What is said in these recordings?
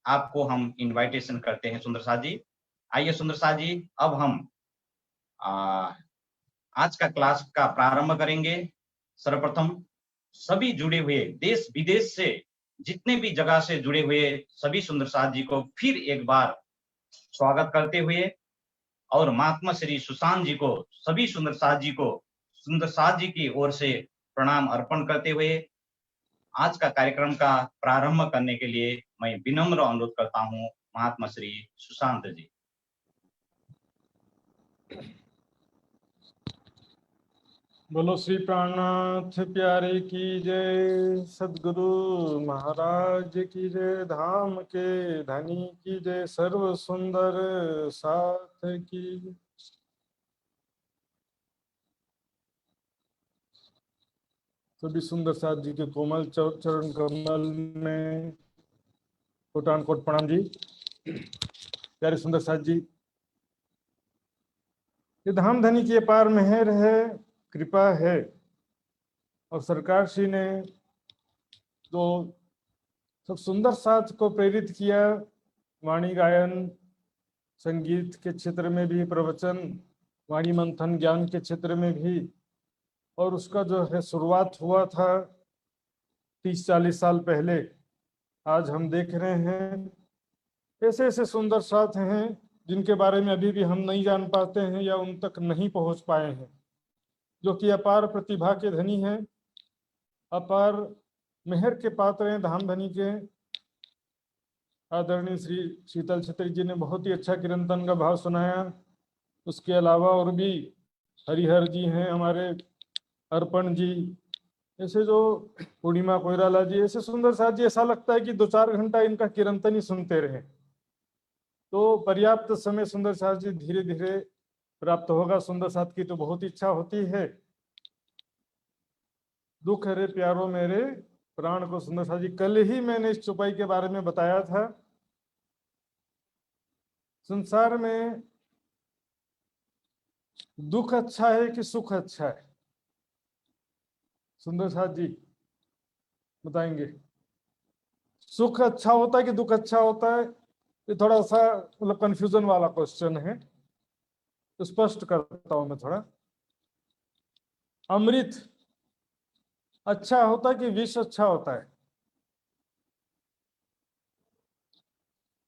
आपको हम इनविटेशन करते हैं सुंदर साथ जी। आइए सुंदर साथ जी, अब हम आ, आज का क्लास का प्रारंभ करेंगे। सर्वप्रथम सभी जुड़े हुए देश विदेश से जितने भी जगह से जुड़े हुए सभी सुंदर साथ जी को फिर एक बार स्वागत करते हुए और महात्मा श्री सुशांत जी को, सभी सुंदर साथ जी को सुंदर साथ जी की ओर से प्रणाम अर्पण करते हुए आज का कार्यक्रम का प्रारंभ करने के लिए मैं विनम्र अनुरोध करता हूं महात्मा श्री सुशांत जी। बोलो श्री प्राणनाथ प्यारे की जय, सदगुरु महाराज की जय, धाम के धनी की जय, सर्व सुंदर साथ की जय। सभी सुंदर साथ जी के कोमल चरण कमल में कोटान कोट प्रणाम जी। प्यारे सुंदर साथ जी, ये धाम धनी की अपार मेहर है, कृपा है, और सरकार श्री ने जो सब सुंदर साथ को प्रेरित किया, वाणी गायन, संगीत के क्षेत्र में भी, प्रवचन, वाणी मंथन, ज्ञान के क्षेत्र में भी, और उसका जो है शुरुआत हुआ था 30-40 साल पहले। आज हम देख रहे हैं ऐसे ऐसे सुंदर साथ हैं जिनके बारे में अभी भी हम नहीं जान पाते हैं या उन तक नहीं पहुंच पाए हैं, जो कि अपार प्रतिभा के धनी हैं, अपार मेहर के पात्र हैं धाम धनी के। आदरणीय श्री शीतल छत्री जी ने बहुत ही अच्छा कीर्तन का भाव सुनाया। उसके अलावा और भी हरिहर जी हैं हमारे, अर्पण जी, ऐसे जो पूर्णिमा कोइराला जी, ऐसे सुंदर साथ जी, ऐसा लगता है कि 2-4 घंटा इनका कीर्तन ही सुनते रहे। तो पर्याप्त समय सुंदर साथ जी धीरे धीरे प्राप्त होगा। सुंदर साथ की तो बहुत इच्छा होती है। दुख है रे प्यारो मेरे प्राण को सुंदर साथ जी, कल ही मैंने इस चौपाई के बारे में बताया था। संसार में दुख अच्छा है कि सुख अच्छा है? सुंदर साथ जी बताएंगे। सुख अच्छा होता है कि दुख अच्छा होता है? ये थोड़ा सा मतलब कंफ्यूजन वाला क्वेश्चन है, तो स्पष्ट करता हूं मैं थोड़ा। अमृत अच्छा होता है कि विष अच्छा होता है?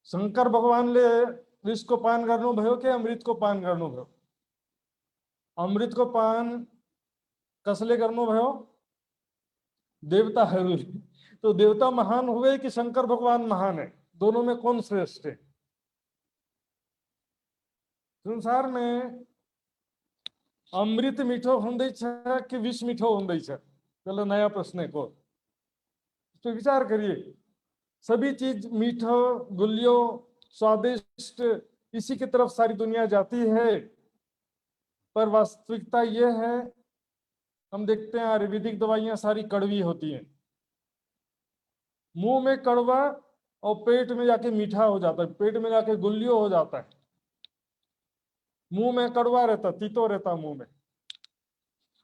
शंकर भगवान ले विष को पान करनो भयो कि अमृत को पान करनो भयो? अमृत को पान कसले करनो भयो? देवता है। तो देवता महान हुए कि शंकर भगवान महान है? दोनों में कौन श्रेष्ठ है? संसार में अमृत मीठो होंदे छे कि विष मीठो होंदे छे? चलो नया प्रश्न है को, तो विचार करिए। सभी चीज मीठो, गुलियो, स्वादिष्ट, इसी की तरफ सारी दुनिया जाती है। पर वास्तविकता यह है, हम देखते हैं आयुर्वेदिक दवाइयां सारी कड़वी होती हैं। मुंह में कड़वा और पेट में जाके मीठा हो जाता है, पेट में जाके गुलियो हो जाता है। मुंह में कड़वा रहता, तीतो रहता मुंह में,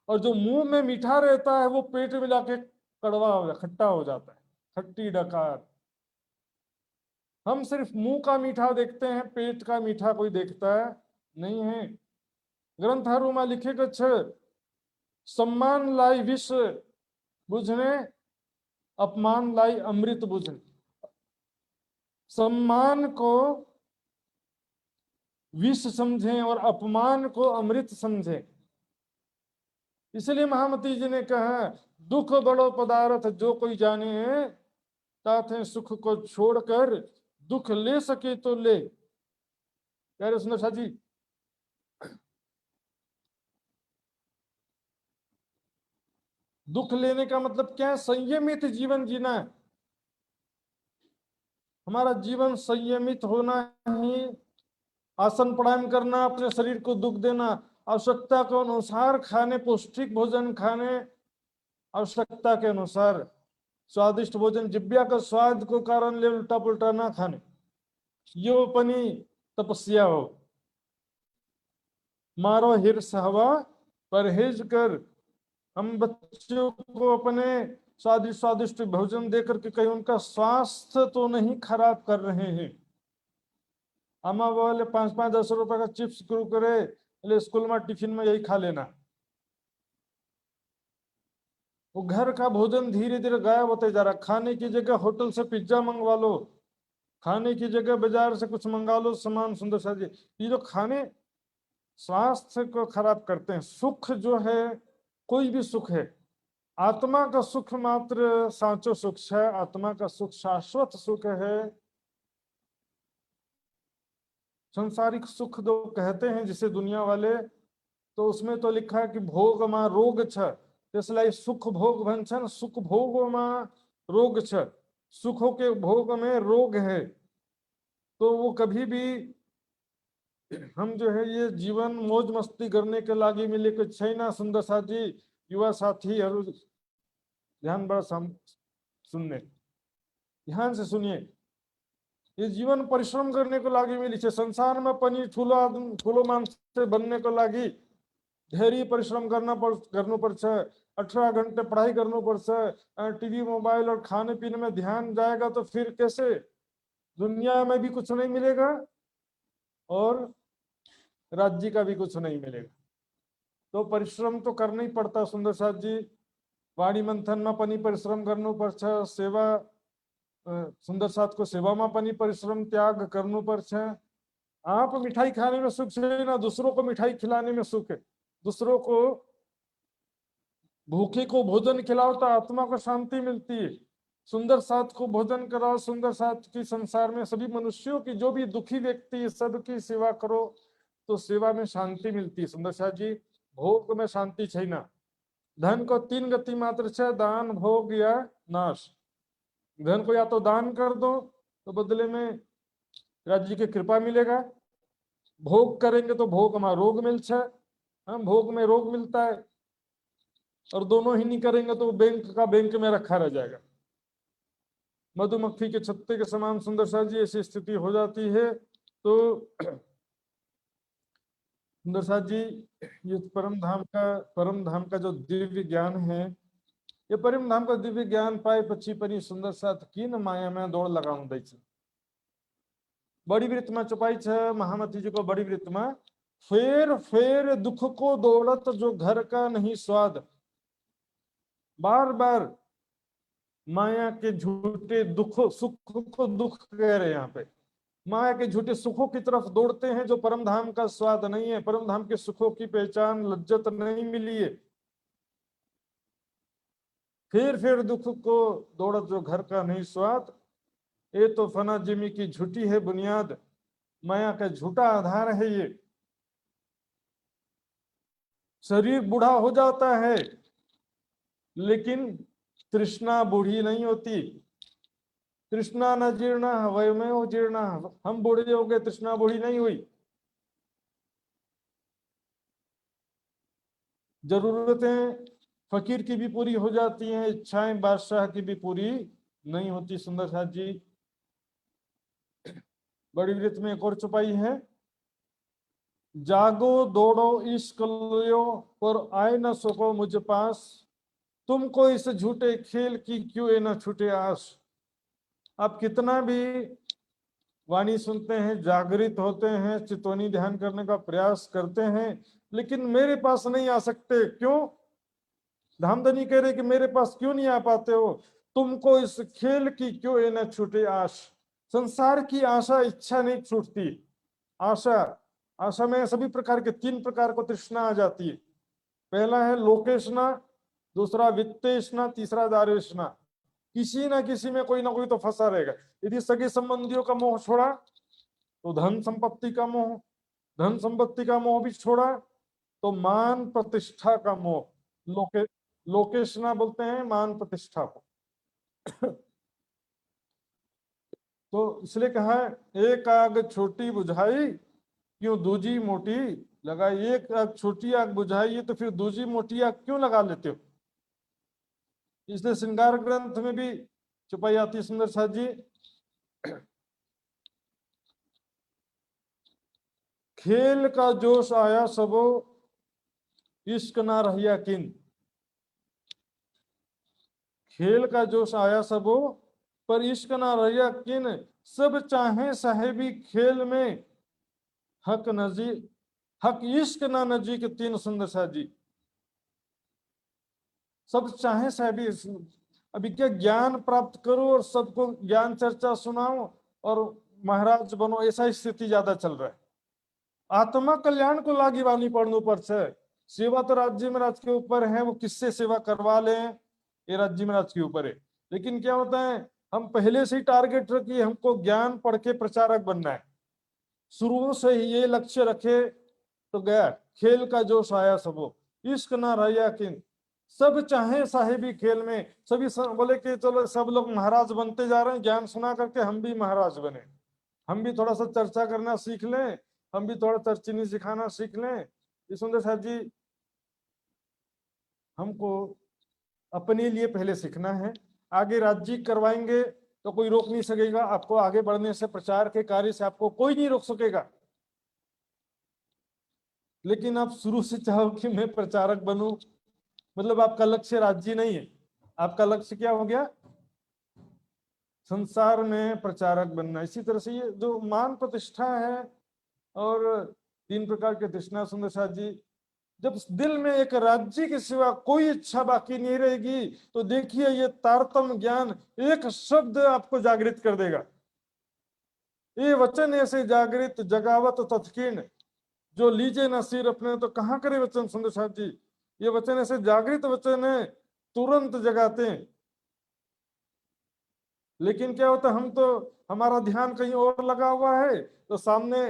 और जो मुंह में मीठा रहता है वो पेट में जाके कड़वा हो जाता, खट्टा हो जाता है, खट्टी डकार। हम सिर्फ मुंह का मीठा देखते हैं, पेट का मीठा कोई देखता है नहीं है। ग्रंथारू में लिखे छे, सम्मान लाई विष बुझने, अपमान लाई अमृत बुझने। सम्मान को विष समझें और अपमान को अमृत समझें। इसलिए महामती जी ने कहा, दुख बड़ो पदार्थ जो कोई जाने है, ताथे सुख को छोड़कर दुख ले सके तो ले। प्यारे सुंदर साथ जी, दुख लेने का मतलब क्या है? संयमित जीवन जीना है। हमारा जीवन संयमित होना ही, आसन प्राणायाम करना, अपने शरीर को दुख देना, आवश्यकता के अनुसार खाने, पौष्टिक भोजन खाने, आवश्यकता के अनुसार स्वादिष्ट भोजन, जिब्या का स्वाद को कारण ले उल्टा पुल्टा ना खाने, यो अपनी तपस्या हो। मारो हिर्स हवा परहेज कर। हम बच्चों को अपने स्वादिष्ट स्वादिष्ट भोजन देकर के कहीं उनका स्वास्थ्य तो नहीं खराब कर रहे हैं। अम्मा बोले 5-5 10 रुपए का चिप्स कुरकुरे बोले स्कूल में टिफिन में यही खा लेना। वो घर का भोजन धीरे धीरे गायब होते जा रहा। खाने की जगह होटल से पिज्जा मंगवा लो, खाने की जगह बाजार से कुछ मंगा लो सामान। सुंदर सा जी, ये जो खाने स्वास्थ्य को खराब करते हैं। सुख जो है, कोई भी सुख है, आत्मा का सुख मात्र साचो सुख है। आत्मा का सुख शाश्वत सुख है। संसारिक सुख जो कहते हैं जिसे दुनिया वाले, तो उसमें तो लिखा है कि भोग मा रोग छ, इसलिए सुख भोग भंछन सुख भोग मा रोग छ। सुखों के भोग में रोग है। तो वो कभी भी हम जो है ये जीवन मौज मस्ती करने के लागि मिलेको छैन। सुन्दर साथी, युवा साथीहरू ध्यान सुनने, ध्यान से सुनिए। ये जीवन परिश्रम करने को लागि मिली छे। संसार में पनि ठुलो आदमी ठुलो मान्छे बनने को लागि धेरै परिश्रम गर्नुपर्छ। 18 घंटे पढ़ाई गर्नुपर्छ। टीवी मोबाइल और खाने पीने में ध्यान जाएगा तो फिर कैसे दुनिया में भी कुछ नहीं मिलेगा और राज्य का भी कुछ नहीं मिलेगा। तो परिश्रम तो करना ही पड़ता। सुंदर साथ जी, वाणी मंथन में पनि परिश्रम गर्नुपर्छ। सेवा सुंदर साथ को सेवा में पनि परिश्रम त्याग गर्नुपर्छ। आप मिठाई खाने में सुख है ना, दूसरों को मिठाई खिलाने में सुख है। दूसरों को भूखे को भोजन खिलाओ तो आत्मा को शांति मिलती है। सुंदर साथ को भोजन कराओ। सुंदर साथ की संसार में सभी मनुष्यों की, जो भी दुखी व्यक्ति है, सबकी सेवा करो तो सेवा में शांति मिलती है। सुंदर साथ जी, भोग में शांति छैन। धन को 3 गति मात्र है, दान, भोग या नाश। धन को या तो दान कर दो तो बदले में राज्य की कृपा मिलेगा। भोग करेंगे तो भोग में रोग मिलता है। हम भोग में रोग मिलता है। और दोनों ही नहीं करेंगे तो बैंक का बैंक में रखा रह जाएगा। मधुमक्खी के छत्ते के समान सुंदर सा जी ऐसी स्थिति हो जाती है। तो सुंदर साथ जी, ये परम धाम का जो दिव्य ज्ञान है, ये परम धाम का दिव्य ज्ञान पाए पछी परी सुंदर साथ किन माया में दौड़ लगाउँदै छ। बड़ी वृत्त में चुपाई छ महामती जी को। बड़ी वृत्त में फेर फेर दुख को दौड़त जो घर का नहीं स्वाद। बार बार माया के झूठे दुख, सुख को दुख कह रहे हैं यहाँ पे, माया के झूठे सुखों की तरफ दौड़ते हैं जो परम धाम का स्वाद नहीं है। परम धाम के सुखों की पहचान लज्जत नहीं मिली है। फिर दुख को दौड़त जो घर का नहीं स्वाद। ये तो फना जिमी की झूठी है बुनियाद। माया का झूठा आधार है ये। शरीर बूढ़ा हो जाता है लेकिन तृष्णा बूढ़ी नहीं होती। तृष्णा न जीर्णा वयमेव वो जीर्णा। हम बूढ़े हो गए, तृष्णा बूढ़ी नहीं हुई। जरूरतें फकीर की भी पूरी हो जाती हैं, इच्छाएं बादशाह की भी पूरी नहीं होती। सुंदर साथ जी, बड़ी वृत्त में एक और छुपाई है। जागो दौड़ो इश्क लियो पर आए न सको मुझ पास। तुमको इस झूठे खेल की क्यों न छूटे आस। आप कितना भी वाणी सुनते हैं, जागृत होते हैं, चितौनी ध्यान करने का प्रयास करते हैं, लेकिन मेरे पास नहीं आ सकते। क्यों? धामधनी कह रहे कि मेरे पास क्यों नहीं आ पाते हो। तुमको इस खेल की क्यों न छूटे आश। संसार की आशा, इच्छा नहीं छूटती। आशा में सभी प्रकार के 3 प्रकार को तृष्णा आ जाती है। पहला है लोकेशना, दूसरा वित्तेशना, तीसरा दारेशना। किसी ना किसी में कोई ना कोई तो फंसा रहेगा। यदि सगे संबंधियों का मोह छोड़ा तो धन संपत्ति का मोह, धन संपत्ति का मोह भी छोड़ा तो मान प्रतिष्ठा का मोह, लोकेशना बोलते हैं मान प्रतिष्ठा को। तो इसलिए कहा एक आग छोटी बुझाई क्यों दूजी मोटी लगाई। एक आग छोटी आग बुझाई है तो फिर दूजी मोटी आग क्यों लगा लेते हो। इसलिए श्रृंगार ग्रंथ में भी छुपाई आती है। सुंदर साथ जी, खेल का जोश आया सबो इश्क ना रहिया किन। खेल का जोश आया सबो, पर इश्क ना रहिया किन, सब चाहे साहेबी खेल में, हक इश्क ना नजीक तीन सुंदर साजी। सब चाहे साहेबी, अभी क्या ज्ञान प्राप्त करो और सबको ज्ञान चर्चा सुनाओ और महाराज बनो, ऐसा स्थिति ज्यादा चल रहा है। आत्मा कल्याण को लागी वानी पड़ने पर से सेवा तो राज्य महाराज के ऊपर है, वो किससे सेवा करवा लें ये राज्य महाराज के ऊपर है। लेकिन क्या होता है, हम पहले से ही टारगेट रखिए हमको ज्ञान पढ़ के प्रचारक बनना है, शुरू से ही ये लक्ष्य रखे तो गया। खेल का जोश आया सबो, इश्क ना रहिया किन, सब चाहे साहेबी खेल में। सभी बोले कि चलो सब लोग महाराज बनते जा रहे हैं, ज्ञान सुना करके हम भी महाराज बने, हम भी थोड़ा सा चर्चा करना सीख लें, हम भी थोड़ा तर्चनी सिखाना सीख लें। सुंदर साहब जी, हमको अपने लिए पहले सीखना है, आगे राज्य करवाएंगे तो कोई रोक नहीं सकेगा आपको आगे बढ़ने से, प्रचार के कार्य से आपको कोई नहीं रोक सकेगा। लेकिन आप शुरू से चाहो कि मैं प्रचारक बनूं, मतलब आपका लक्ष्य राज्य नहीं है, आपका लक्ष्य क्या हो गया, संसार में प्रचारक बनना। इसी तरह से ये जो मान प्रतिष्ठा है और 3 प्रकार के तृष्णा, सुंदर साथ जी, जब दिल में एक राज्य के सिवा कोई इच्छा बाकी नहीं रहेगी तो देखिए ये तारतम्य ज्ञान एक शब्द आपको जागृत कर देगा। ये वचन ऐसे जागृत जगावत तत्कीर्ण, जो लीजे न सिर अपने तो कहाँ करे वचन। सुंदर साहब जी, ये वचन ऐसे जागृत वचन है, तुरंत जगाते हैं। लेकिन क्या होता है, हम तो हमारा ध्यान कहीं और लगा हुआ है, तो सामने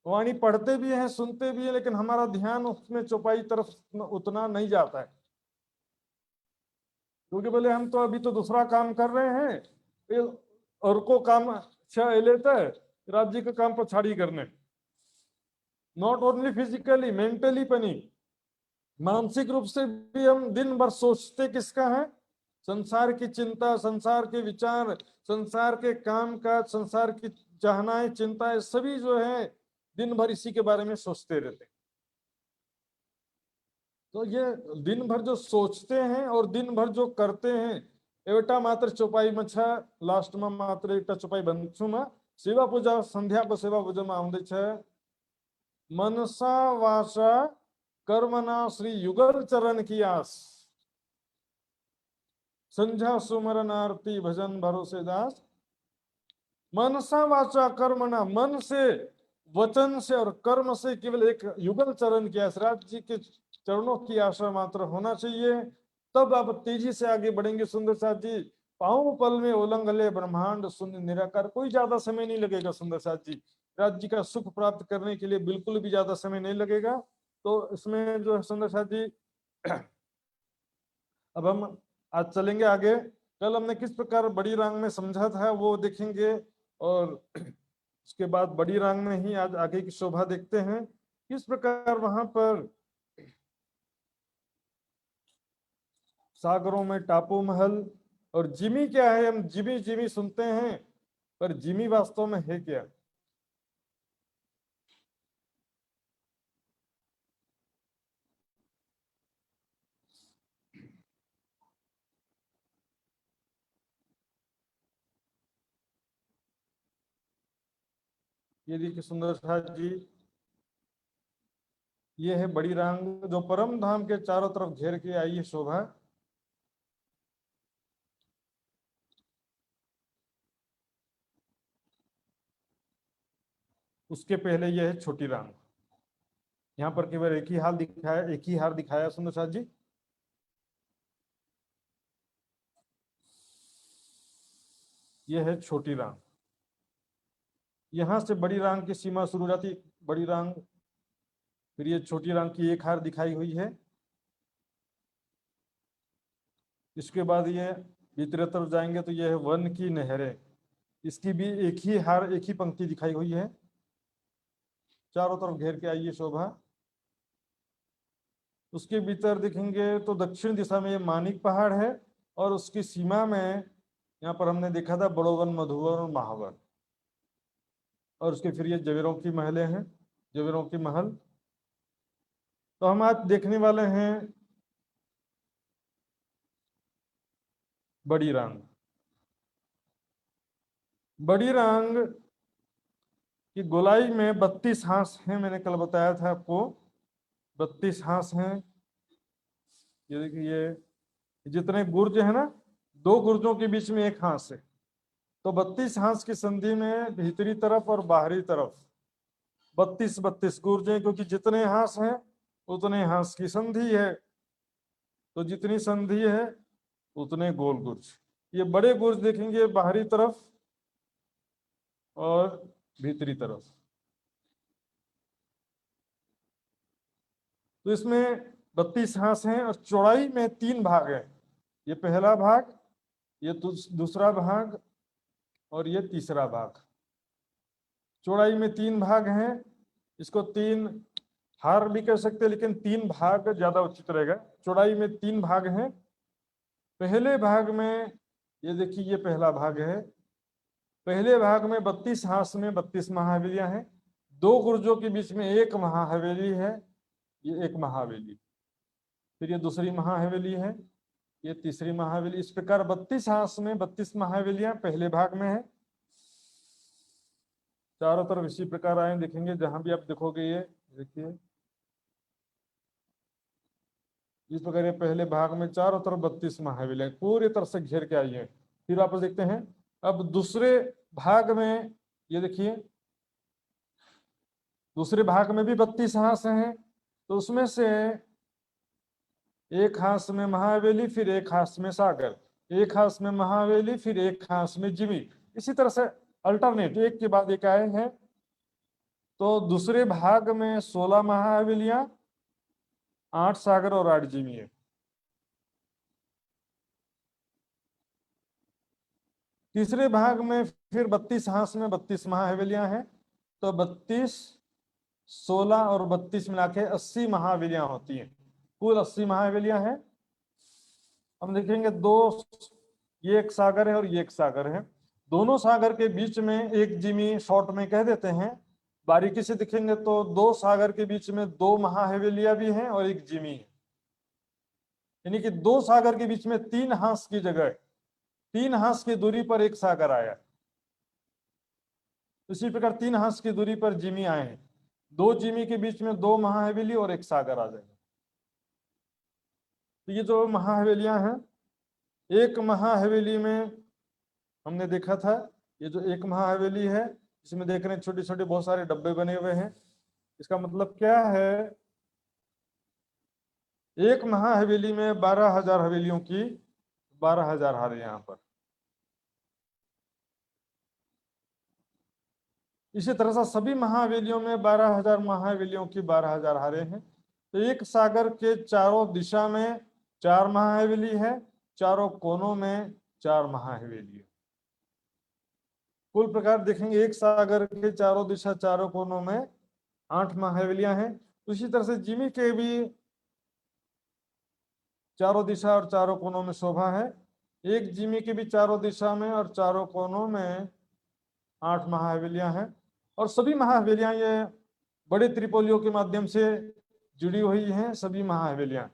वाणी पढ़ते भी हैं सुनते भी हैं, लेकिन हमारा ध्यान उसमें चौपाई तरफ उतना नहीं जाता है, क्योंकि बोले हम तो अभी तो दूसरा काम कर रहे हैं और को काम अच्छा लेता है, राज्य का काम पछाड़ी करने। नॉट ओनली फिजिकली, मेंटली पनि, मानसिक रूप से भी हम दिन भर सोचते किसका है, संसार की चिंता, संसार के विचार, संसार के काम काज, संसार की चाहनाएं चिंताएं सभी जो है दिन भर इसी के बारे में सोचते रहते। तो ये दिन भर जो सोचते हैं और दिन भर जो करते हैं, एवटा मात्र चौपाई मछा लास्ट में मात्र एक चौपाई बंछु में सेवा पूजा संध्या पर सेवा पूजा में आमदे छे, मनसा वाचा कर्मना श्री युगल चरण की आस, संध्या सुमरन आरती भजन भरोसे दास। मनसा वाचा कर्मना, मन से वचन से और कर्म से केवल एक युगल चरण की आस, राज्य के चरणों की आशा मात्र होना चाहिए, तब आप तेजी से आगे बढ़ेंगे। सुंदर साथ जी, पांव पल में उलंग ले ब्रह्मांड शून्य निराकार, कोई ज्यादा समय नहीं लगेगा सुंदर साथ जी, राज्य का सुख प्राप्त करने के लिए बिल्कुल भी ज्यादा समय नहीं लगेगा। तो इसमें जो है सुंदर साथ जी, अब हम आज चलेंगे आगे। कल हमने किस प्रकार बड़ी रांग में समझा था वो देखेंगे, और उसके बाद बड़ी रांग में ही आज आगे की शोभा देखते हैं, किस प्रकार वहां पर सागरों में टापू महल। और जिमी क्या है, हम जिमी जिमी सुनते हैं, पर जिमी वास्तव में है क्या। ये देखिए सुंदर साथ जी, ये है बड़ी रांग जो परम धाम के चारों तरफ घेर के आई है शोभा। उसके पहले यह है छोटी रांग, यहाँ पर केवल एक ही हाल दिखाया, एक ही हार दिखाया सुंदर साथ जी। यह है छोटी रांग, यहां से बड़ी रांग की सीमा शुरू हो जाती, बड़ी रांग, फिर ये छोटी रांग की एक हार दिखाई हुई है। इसके बाद ये भीतर तरफ जाएंगे तो यह है वन की नहरें, इसकी भी एक ही हार, एक ही पंक्ति दिखाई हुई है, चारों तरफ घेर के आई है शोभा। उसके भीतर देखेंगे तो दक्षिण दिशा में ये मानिक पहाड़ है, और उसकी सीमा में यहाँ पर हमने देखा था बड़ोवन, मधुवन और महावन, और उसके फिर ये जवेरों की महलें हैं, जवेरों की महल। तो हम आज देखने वाले हैं बड़ी रांग। बड़ी रांग की गोलाई में 32 हांस हैं, मैंने कल बताया था आपको, 32 हांस हैं। ये देखिए, ये जितने गुर्ज है ना, 2 गुर्जों के बीच में 1 हांस है, तो 32 हांस की संधि में भीतरी तरफ और बाहरी तरफ 32 गुर्ज हैं, क्योंकि जितने हांस हैं उतने हांस की संधि है, तो जितनी संधि है उतने गोल गुर्ज। ये बड़े गुर्ज देखेंगे बाहरी तरफ और भीतरी तरफ। तो इसमें 32 हांस हैं और चौड़ाई में 3 भाग हैं। ये पहला भाग, ये दूसरा भाग और ये तीसरा भाग। चौड़ाई में 3 भाग हैं। इसको 3 हार भी कह सकते हैं, लेकिन 3 भाग ज्यादा उचित रहेगा। चौड़ाई में 3 भाग हैं। पहले भाग में, ये देखिए, ये पहला भाग है। पहले भाग में 32 हांस में 32 महाहवेलियां हैं। 2 गुर्जों के बीच में 1 महाहवेली है, ये 1 महाहवेली। फिर ये दूसरी महाहवेली है, ये तीसरी महाहवेली। इस प्रकार 32 हांस में 32 महाहवेलियां पहले भाग में है। चारों तरफ इसी प्रकार आए देखेंगे, जहां भी आप देखोगे ये देखिए इस प्रकार ये पहले भाग में चारों तरफ 32 महाहवेलियां पूरी तरह से घेर के आई है। फिर आप देखते हैं अब दूसरे भाग में, ये देखिए दूसरे भाग में भी 32 हांस हैं, तो उसमें से 1 हांस में महाहवेली, फिर 1 हांस में सागर, 1 हांस में महाहवेली, फिर 1 हांस में जिमी। इसी तरह से अल्टरनेट एक के बाद एक आए हैं। तो दूसरे भाग में 16 महाहवेलियां, 8 सागर और 8 जिमी है। तीसरे भाग में फिर 32 हांस में 32 महाहवेलियां हैं, तो 32, 16 और 32 मिला के 80 महाहवेलियां होती हैं। कुल 80 महाहवेलियां हैं। हम देखेंगे ये 1 सागर है और ये 1 सागर है। दोनों सागर के बीच में 1 जिमी शॉर्ट में कह देते हैं। बारीकी से देखेंगे तो 2 सागर के बीच में 2 महाहवेलियां भी हैं और 1 जिमी है। यानी कि 2 सागर के बीच में 3 हांस की जगह 3 हांस की दूरी पर 1 सागर आया। इसी प्रकार 3 हांस की दूरी पर जिमी आए हैं। 2 जिमी के बीच में 2 महाहवेली और 1 सागर आ जाएगा। तो ये जो महाहवेलियां हैं, 1 महाहवेली में हमने देखा था, ये जो 1 महाहवेली है, इसमें देख रहे हैं छोटे छोटे बहुत सारे डब्बे बने हुए हैं। इसका मतलब क्या है, 1 महाहवेली में 12,000 हवेलियों की 12,000 हार है यहाँ पर। इसी तरह से सभी महाहवेलियों में 12,000 महाहवेलियों की 12,000 हारे हैं। तो 1 सागर के चारों दिशा में 4 महाहवेली है, चारों कोनों में 4 महाहवेली है। कुल प्रकार देखेंगे 1 सागर के चारों दिशा चारों कोनों में 8 महाहवेलियां हैं। उसी तरह से जिमी के भी चारों दिशा और चारों कोनों में शोभा है। 1 जिमी के भी चारों दिशा में और चारों कोनों में 8 महाहवेलियां हैं। और सभी महाहवेलियां ये बड़े त्रिपोलियों के माध्यम से जुड़ी हुई हैं। सभी महाहवेलियां,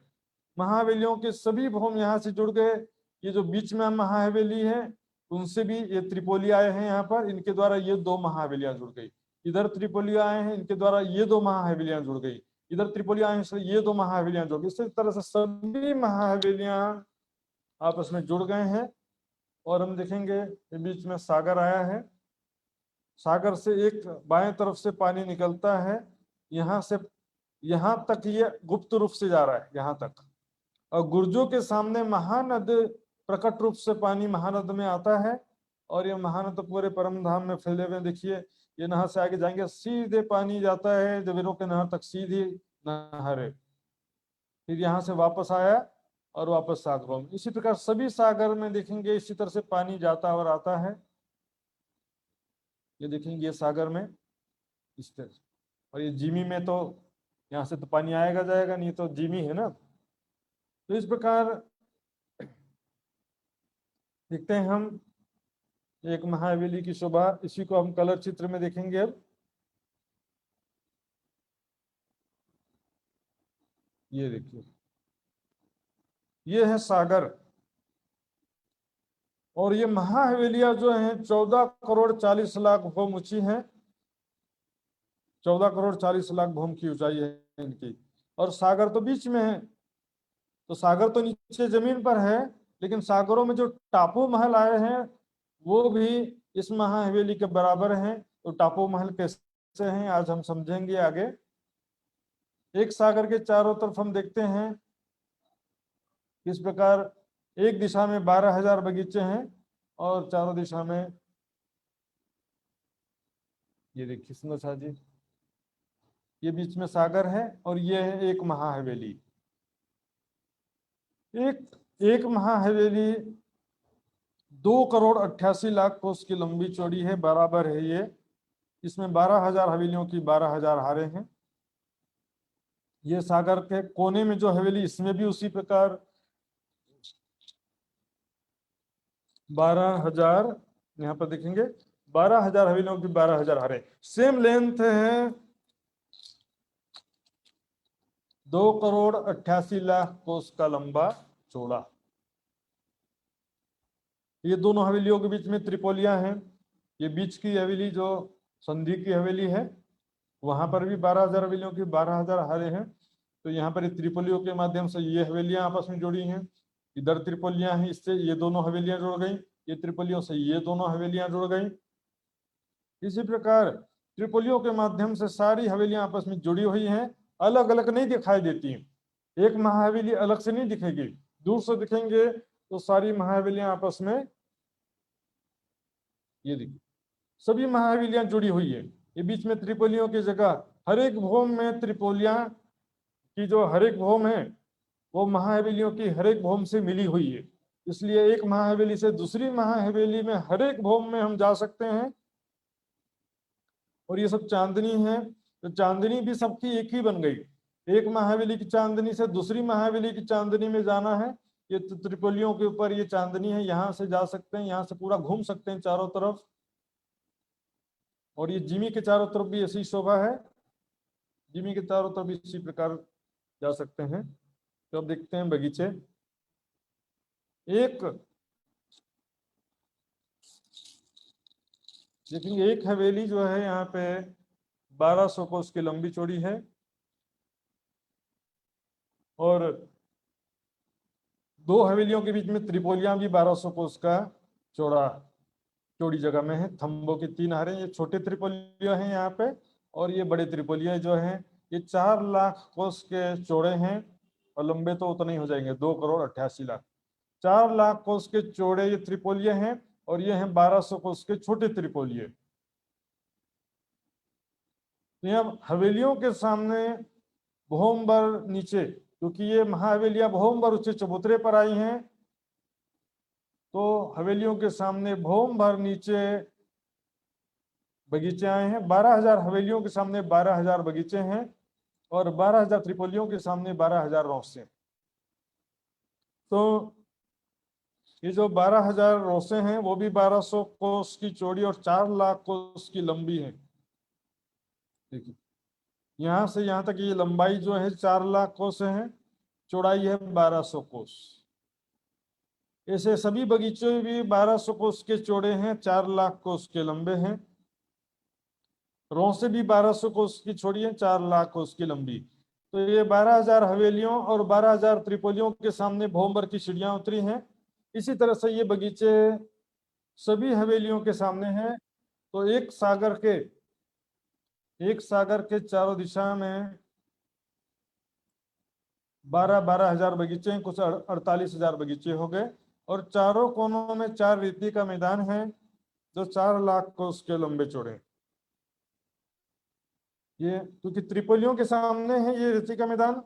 महाहवेलियों के सभी भूम यहाँ से जुड़ गए। ये जो बीच में महाहवेली है उनसे भी ये त्रिपोली आए हैं यहाँ पर, इनके द्वारा ये 2 महाहवेलियां जुड़ गई। इधर त्रिपोली आए हैं, इनके द्वारा ये 2 महाहवेलियां जुड़ गई। इधर त्रिपोली आए हैं, ये 2 महाहवेलियां जुड़ गई। इसी तरह से सभी महाहवेलियां आपस में जुड़ गए हैं। और हम देखेंगे बीच में सागर आया है। सागर से एक बाएं तरफ से पानी निकलता है, यहाँ से यहाँ तक ये गुप्त रूप से जा रहा है यहाँ तक। और गुर्जों के सामने महानद प्रकट रूप से पानी महानद में आता है। और ये महानद पूरे परम धाम में फैले हुए देखिए। ये नहर से आगे जाएंगे सीधे पानी जाता है जवेरों के नहर तक, सीधी नहर है। फिर यहाँ से वापस आया और वापस सागरों में। इसी प्रकार सभी सागर में देखेंगे इसी तरह से पानी जाता और आता है। ये देखेंगे ये सागर में इस तरह। और ये जिमी में तो यहाँ से तो पानी आएगा जाएगा, नहीं तो जिमी है ना। तो इस प्रकार देखते हैं हम 1 महाहवेली की शोभा। इसी को हम कलर चित्र में देखेंगे अब। ये देखिए, ये है सागर। और ये महाहवेलियां जो हैं 14 करोड़ 40 लाख भूम ऊंची हैं। 14 करोड़ 40 लाख भूम की ऊंचाई है इनकी। और सागर तो बीच में है, तो सागर तो नीचे जमीन पर है, लेकिन सागरों में जो टापू महल आए हैं वो भी इस महाहवेली के बराबर हैं। तो टापू महल कैसे हैं आज हम समझेंगे आगे। एक सागर के चारों तरफ हम देखते हैं इस प्रकार, एक दिशा में 12,000 बगीचे हैं और चारों दिशा में, ये देखिए सुंदर शाह जी, ये बीच में सागर है और ये है एक महाहवेली। एक महाहवेली 2 करोड़ 88 लाख कोस की लंबी चौड़ी है, बराबर है ये। इसमें 12,000 हवेलियों की 12,000 हारे हैं। ये सागर के कोने में जो हवेली, इसमें भी उसी प्रकार 12,000, यहाँ पर देखेंगे 12,000 हवेलियों की 12,000 हारे। सेम लेंथ है 2 करोड़ 88 लाख कोस का लंबा चौड़ा। ये दोनों हवेलियों के बीच में त्रिपोलियां हैं। ये बीच की हवेली जो संधि की हवेली है, वहां पर भी 12,000 हवेलियों की 12,000 हारे हैं। तो यहाँ पर त्रिपोलियों के माध्यम से ये हवेलियां आपस में जुड़ी हैं। इधर त्रिपोलियां हैं, इससे ये दोनों हवेलियां जुड़ गई। ये त्रिपोलियों से ये दोनों हवेलियां जुड़ गई। इसी प्रकार त्रिपोलियों के माध्यम से सारी हवेलियां आपस में जुड़ी हुई हैं, अलग अलग नहीं दिखाई देती। एक महाहवेली अलग से नहीं दिखेगी, दूर से दिखेंगे तो सारी महाहवेलियां आपस में, ये देखिए सभी महाहवेलियां जुड़ी हुई है। ये बीच में त्रिपोलियों की जगह, हर एक भूम में त्रिपोलियां की जो हर एक भूम है वो महाहवेलियों की हर एक भूम से मिली हुई है। इसलिए एक महाहवेली से दूसरी महाहवेली में हर एक भूम में हम जा सकते हैं। और ये सब चांदनी है, तो चांदनी भी सबकी एक ही बन गई। एक महाहवेली की चांदनी से दूसरी महाहवेली की चांदनी में जाना है, ये त्रिपोलियों के ऊपर ये चांदनी है, यहाँ से जा सकते हैं, यहाँ से पूरा घूम सकते हैं चारों तरफ। और ये जिमी के चारों तरफ भी ऐसी शोभा है, जिमी के चारों तरफ इसी प्रकार जा सकते हैं। तो अब देखते हैं बगीचे। एक देखेंगे, एक हवेली जो है यहाँ पे 1200 कोस की लंबी चौड़ी है और दो हवेलियों के बीच में त्रिपोलियां भी 1200 कोस का चौड़ी जगह में है। थंबों की 3 हारे, ये छोटे त्रिपोलिया हैं यहाँ पे, और ये बड़े त्रिपोलिया जो हैं ये 4 लाख कोस के चौड़े हैं और लंबे तो उतने ही हो जाएंगे, 2 करोड़ 88 लाख। 4 लाख कोस के चौड़े ये त्रिपोलिया हैं और ये हैं 1200 कोस के छोटे त्रिपोलिये। तो यहाँ हवेलियों के सामने भौमभर नीचे, क्योंकि ये महाहवेलियां भौमभर ऊंचे चबूतरे पर आई हैं, तो हवेलियों के सामने भौमभर नीचे बगीचे आए हैं। 12,000 हवेलियों के सामने 12,000 बगीचे हैं और 12,000 त्रिपोलियों के सामने 12,000 रोसे। तो ये जो 12,000 रोसे हैं वो भी 1200 कोस की चौड़ी और 4 लाख कोस की लंबी है। देखिए यहाँ से यहाँ तक ये लंबाई जो है 4 लाख कोस है, चौड़ाई है 1200 कोस। ऐसे सभी बगीचे भी 1200 कोस के चौड़े हैं, 4 लाख कोस के लंबे हैं। रोसे भी 1200 कोस की चौड़ी है, 4 लाख कोस की लंबी। तो ये 12,000 हवेलियों और 12,000 त्रिपोलियों के सामने भौमभर की सीढ़ियां उतरी हैं। इसी तरह से ये बगीचे सभी हवेलियों के सामने हैं। तो एक सागर के चारों दिशा में 12,000 बगीचे हैं, कुछ 48,000 बगीचे हो गए। और चारों कोनों में 4 रेती का मैदान है जो 4 लाख कोस के लंबे चौड़े। ये क्योंकि त्रिपोलियों के सामने है ये रेती का मैदान,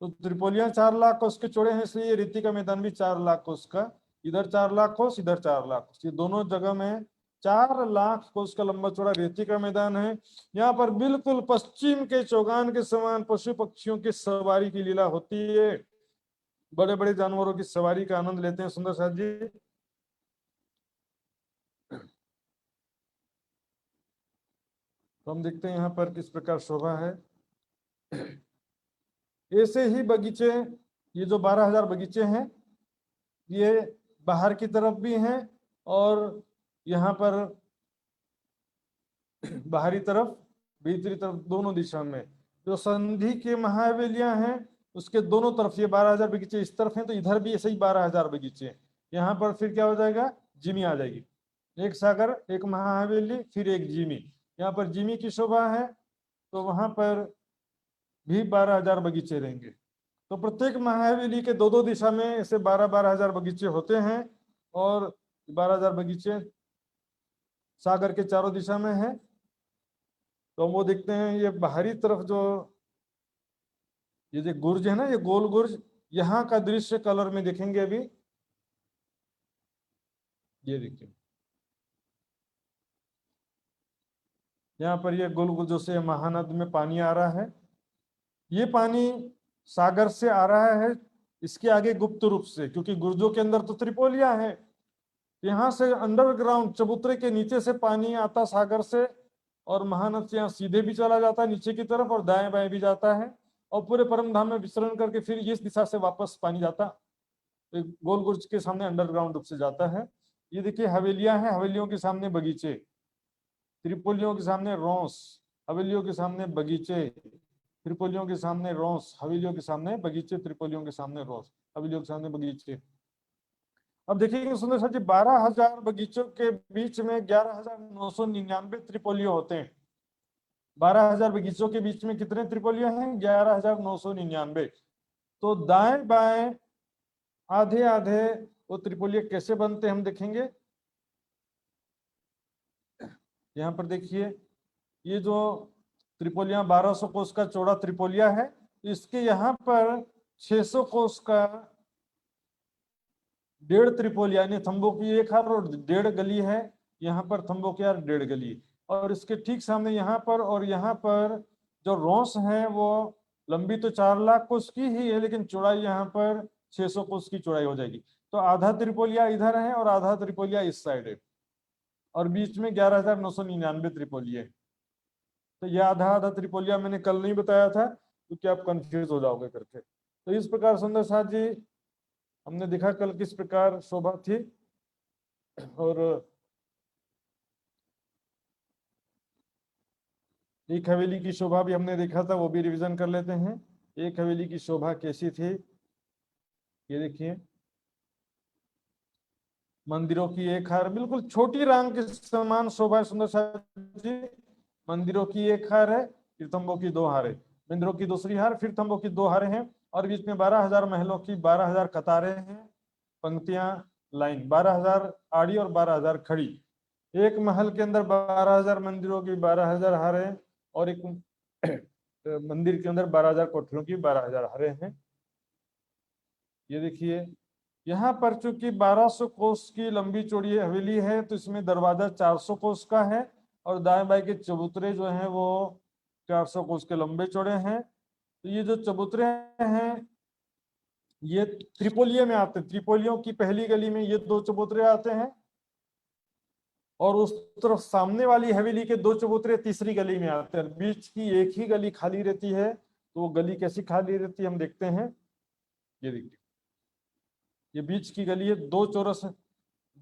तो त्रिपोलियां 4 लाख कोस के चौड़े हैं, इसलिए ये रेती का मैदान भी 4 लाख कोस का। इधर 4 लाख कोस, इधर 4 लाख कोस, ये दोनों जगह में 4 लाख कोस का लंबा चौड़ा रेती का मैदान है। यहाँ पर बिल्कुल पश्चिम के चौगान के समान पशु पक्षियों की सवारी की लीला होती है। बड़े बड़े जानवरों की सवारी का आनंद लेते हैं सुंदर साथ जी। तो हम देखते हैं यहाँ पर किस प्रकार शोभा है। ऐसे ही बगीचे, ये जो 12,000 बगीचे हैं ये बाहर की तरफ भी हैं और यहाँ पर बाहरी तरफ, भीतरी तरफ, दोनों दिशा में जो संधि के महाहवेलियां हैं उसके दोनों तरफ ये 12,000 बगीचे इस तरफ हैं, तो इधर भी ऐसे ही 12,000 बगीचे। यहाँ पर फिर क्या हो जाएगा, जिमी आ जाएगी, एक सागर, एक महाहवेली, फिर एक जिमी। यहाँ पर जिमी की शोभा है तो वहां पर भी 12,000 बगीचे रहेंगे। तो प्रत्येक महाहवेली के दो दो दिशा में ऐसे 12,000 बगीचे होते हैं, और 12,000 बगीचे सागर के चारों दिशा में है। तो हम वो देखते हैं, ये बाहरी तरफ जो ये जो गुर्ज है ना, ये गोल गुर्ज, यहाँ का दृश्य कलर में देखेंगे अभी। ये देखिए, यहाँ पर ये गोल गुर्जों से महानद में पानी आ रहा है। ये पानी सागर से आ रहा है इसके आगे गुप्त रूप से, क्योंकि गुर्जों के अंदर तो त्रिपोलिया है। यहाँ से अंडरग्राउंड चबूतरे के नीचे से पानी आता सागर से, और महानद से यहाँ सीधे भी चला जाता है नीचे की तरफ, और दाएं बाएं भी जाता है, और पूरे परम धाम में विचरण करके फिर इस दिशा से वापस पानी जाता है, गोल गुर्ज के सामने अंडरग्राउंड रूप से जाता है। ये देखिए हवेलियां हैं, हवेलियों के सामने बगीचे, त्रिपोलियों के सामने रोंस, हवेलियों के सामने बगीचे, त्रिपोलियों के सामने रोंस, हवेलियों के सामने बगीचे, त्रिपोलियों के सामने रोंस, हवेलियों के सामने बगीचे। अब देखिए सुंदर सर जी, 12,000 बगीचों के बीच में 11,999 त्रिपोलियो होते हैं। 12,000 बगीचों के बीच में कितने त्रिपोलियो हैं? 11,999। तो दाएं बाएं आधे आधे वो त्रिपोलिया कैसे बनते हैं हम देखेंगे। यहाँ पर देखिए, ये जो त्रिपोलिया 1200 कोस का चौड़ा त्रिपोलिया है, इसके यहाँ पर 600 कोस का 1.5 त्रिपोलिया, यानी थंबों की एक हार और 1.5 गली है। यहाँ पर थंबों की हार 1.5 गली, और इसके ठीक सामने यहाँ पर और यहाँ पर जो रोंस है वो लंबी तो 4 लाख कोस की ही है, लेकिन चौड़ाई यहाँ पर 600 कोस की चौड़ाई हो जाएगी। तो आधा त्रिपोलिया इधर है और आधा त्रिपोलिया इस साइड है, और बीच में 11,999 त्रिपोलिया है। तो यह आधा आधा त्रिपोलिया मैंने कल नहीं बताया था, क्योंकि आप कंफ्यूज हो जाओगे करके। तो इस प्रकार सुंदर साथ जी हमने देखा कल किस प्रकार शोभा थी। और एक हवेली की शोभा भी हमने देखा था, वो भी रिवीजन कर लेते हैं। एक हवेली की शोभा कैसी थी, ये देखिए, मंदिरों की एक हार, बिल्कुल छोटी रांग के समान शोभा है सुंदर साथ जी। मंदिरों की एक हार है, फिर तंबों की 2 हारें, मंदिरों की दूसरी हार, फिर तंबों की 2 हारें हैं, और बीच में 12,000 महलों की 12,000 कतारें हैं, पंक्तियां, लाइन, 12,000 आड़ी और 12,000 खड़ी। एक महल के अंदर 12,000 मंदिरों की 12,000 हारें, और एक मंदिर के अंदर 12,000 कोठरियों की 12,000 हारें हैं। ये देखिए, यहाँ पर चूंकि 1200 कोस की लंबी चौड़ी हवेली है, तो इसमें दरवाजा 400 कोस का है, और दाएं बाएं के चबूतरे जो हैं वो 400 कोस के लंबे चौड़े हैं। तो ये जो चबूतरे हैं ये त्रिपोलिये में आते हैं, त्रिपोलियों की पहली गली में ये 2 चबूतरे आते हैं, और उस तरफ सामने वाली हवेली के 2 चबूतरे तीसरी गली में आते हैं। बीच की एक ही गली खाली रहती है, तो वो गली कैसी खाली रहती है हम देखते हैं। ये देखिए, ये बीच की गली है, 2 चौरस,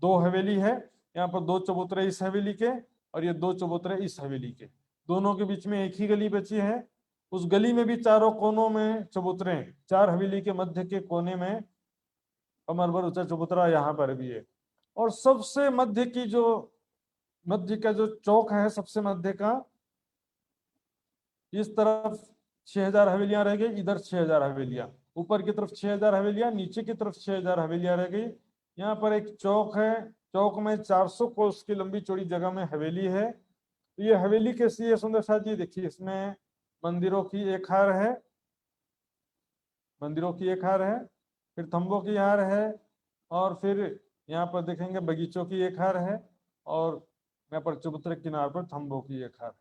2 हवेली है, यहाँ पर 2 चबूतरे इस हवेली के, और ये 2 चबूतरे इस हवेली के, दोनों के बीच में एक ही गली बची है। उस गली में भी चारों कोनों में चबूतरे हैं, 4 हवेली के मध्य के कोने में कमर भर ऊंचा चबूतरा यहाँ पर भी है। और सबसे मध्य की जो मध्य का जो चौक है, सबसे मध्य का, इस तरफ 6,000 हवेलियां रह गई, इधर 6,000 हवेलियां, ऊपर की तरफ 6,000 हवेलियां, नीचे की तरफ 6,000 हवेलियां रह गई। यहाँ पर एक चौक है, चौक में 400 कोस की लंबी चौड़ी जगह में हवेली है। तो ये हवेली कैसी है सुंदर साथ जी, देखिए, इसमें मंदिरों की एक हार है, मंदिरों की एक हार है, फिर थंबों की हार है, और फिर यहाँ पर देखेंगे बगीचों की एक हार है, और यहाँ पर चबूतरे किनार पर थंबों की एक हार।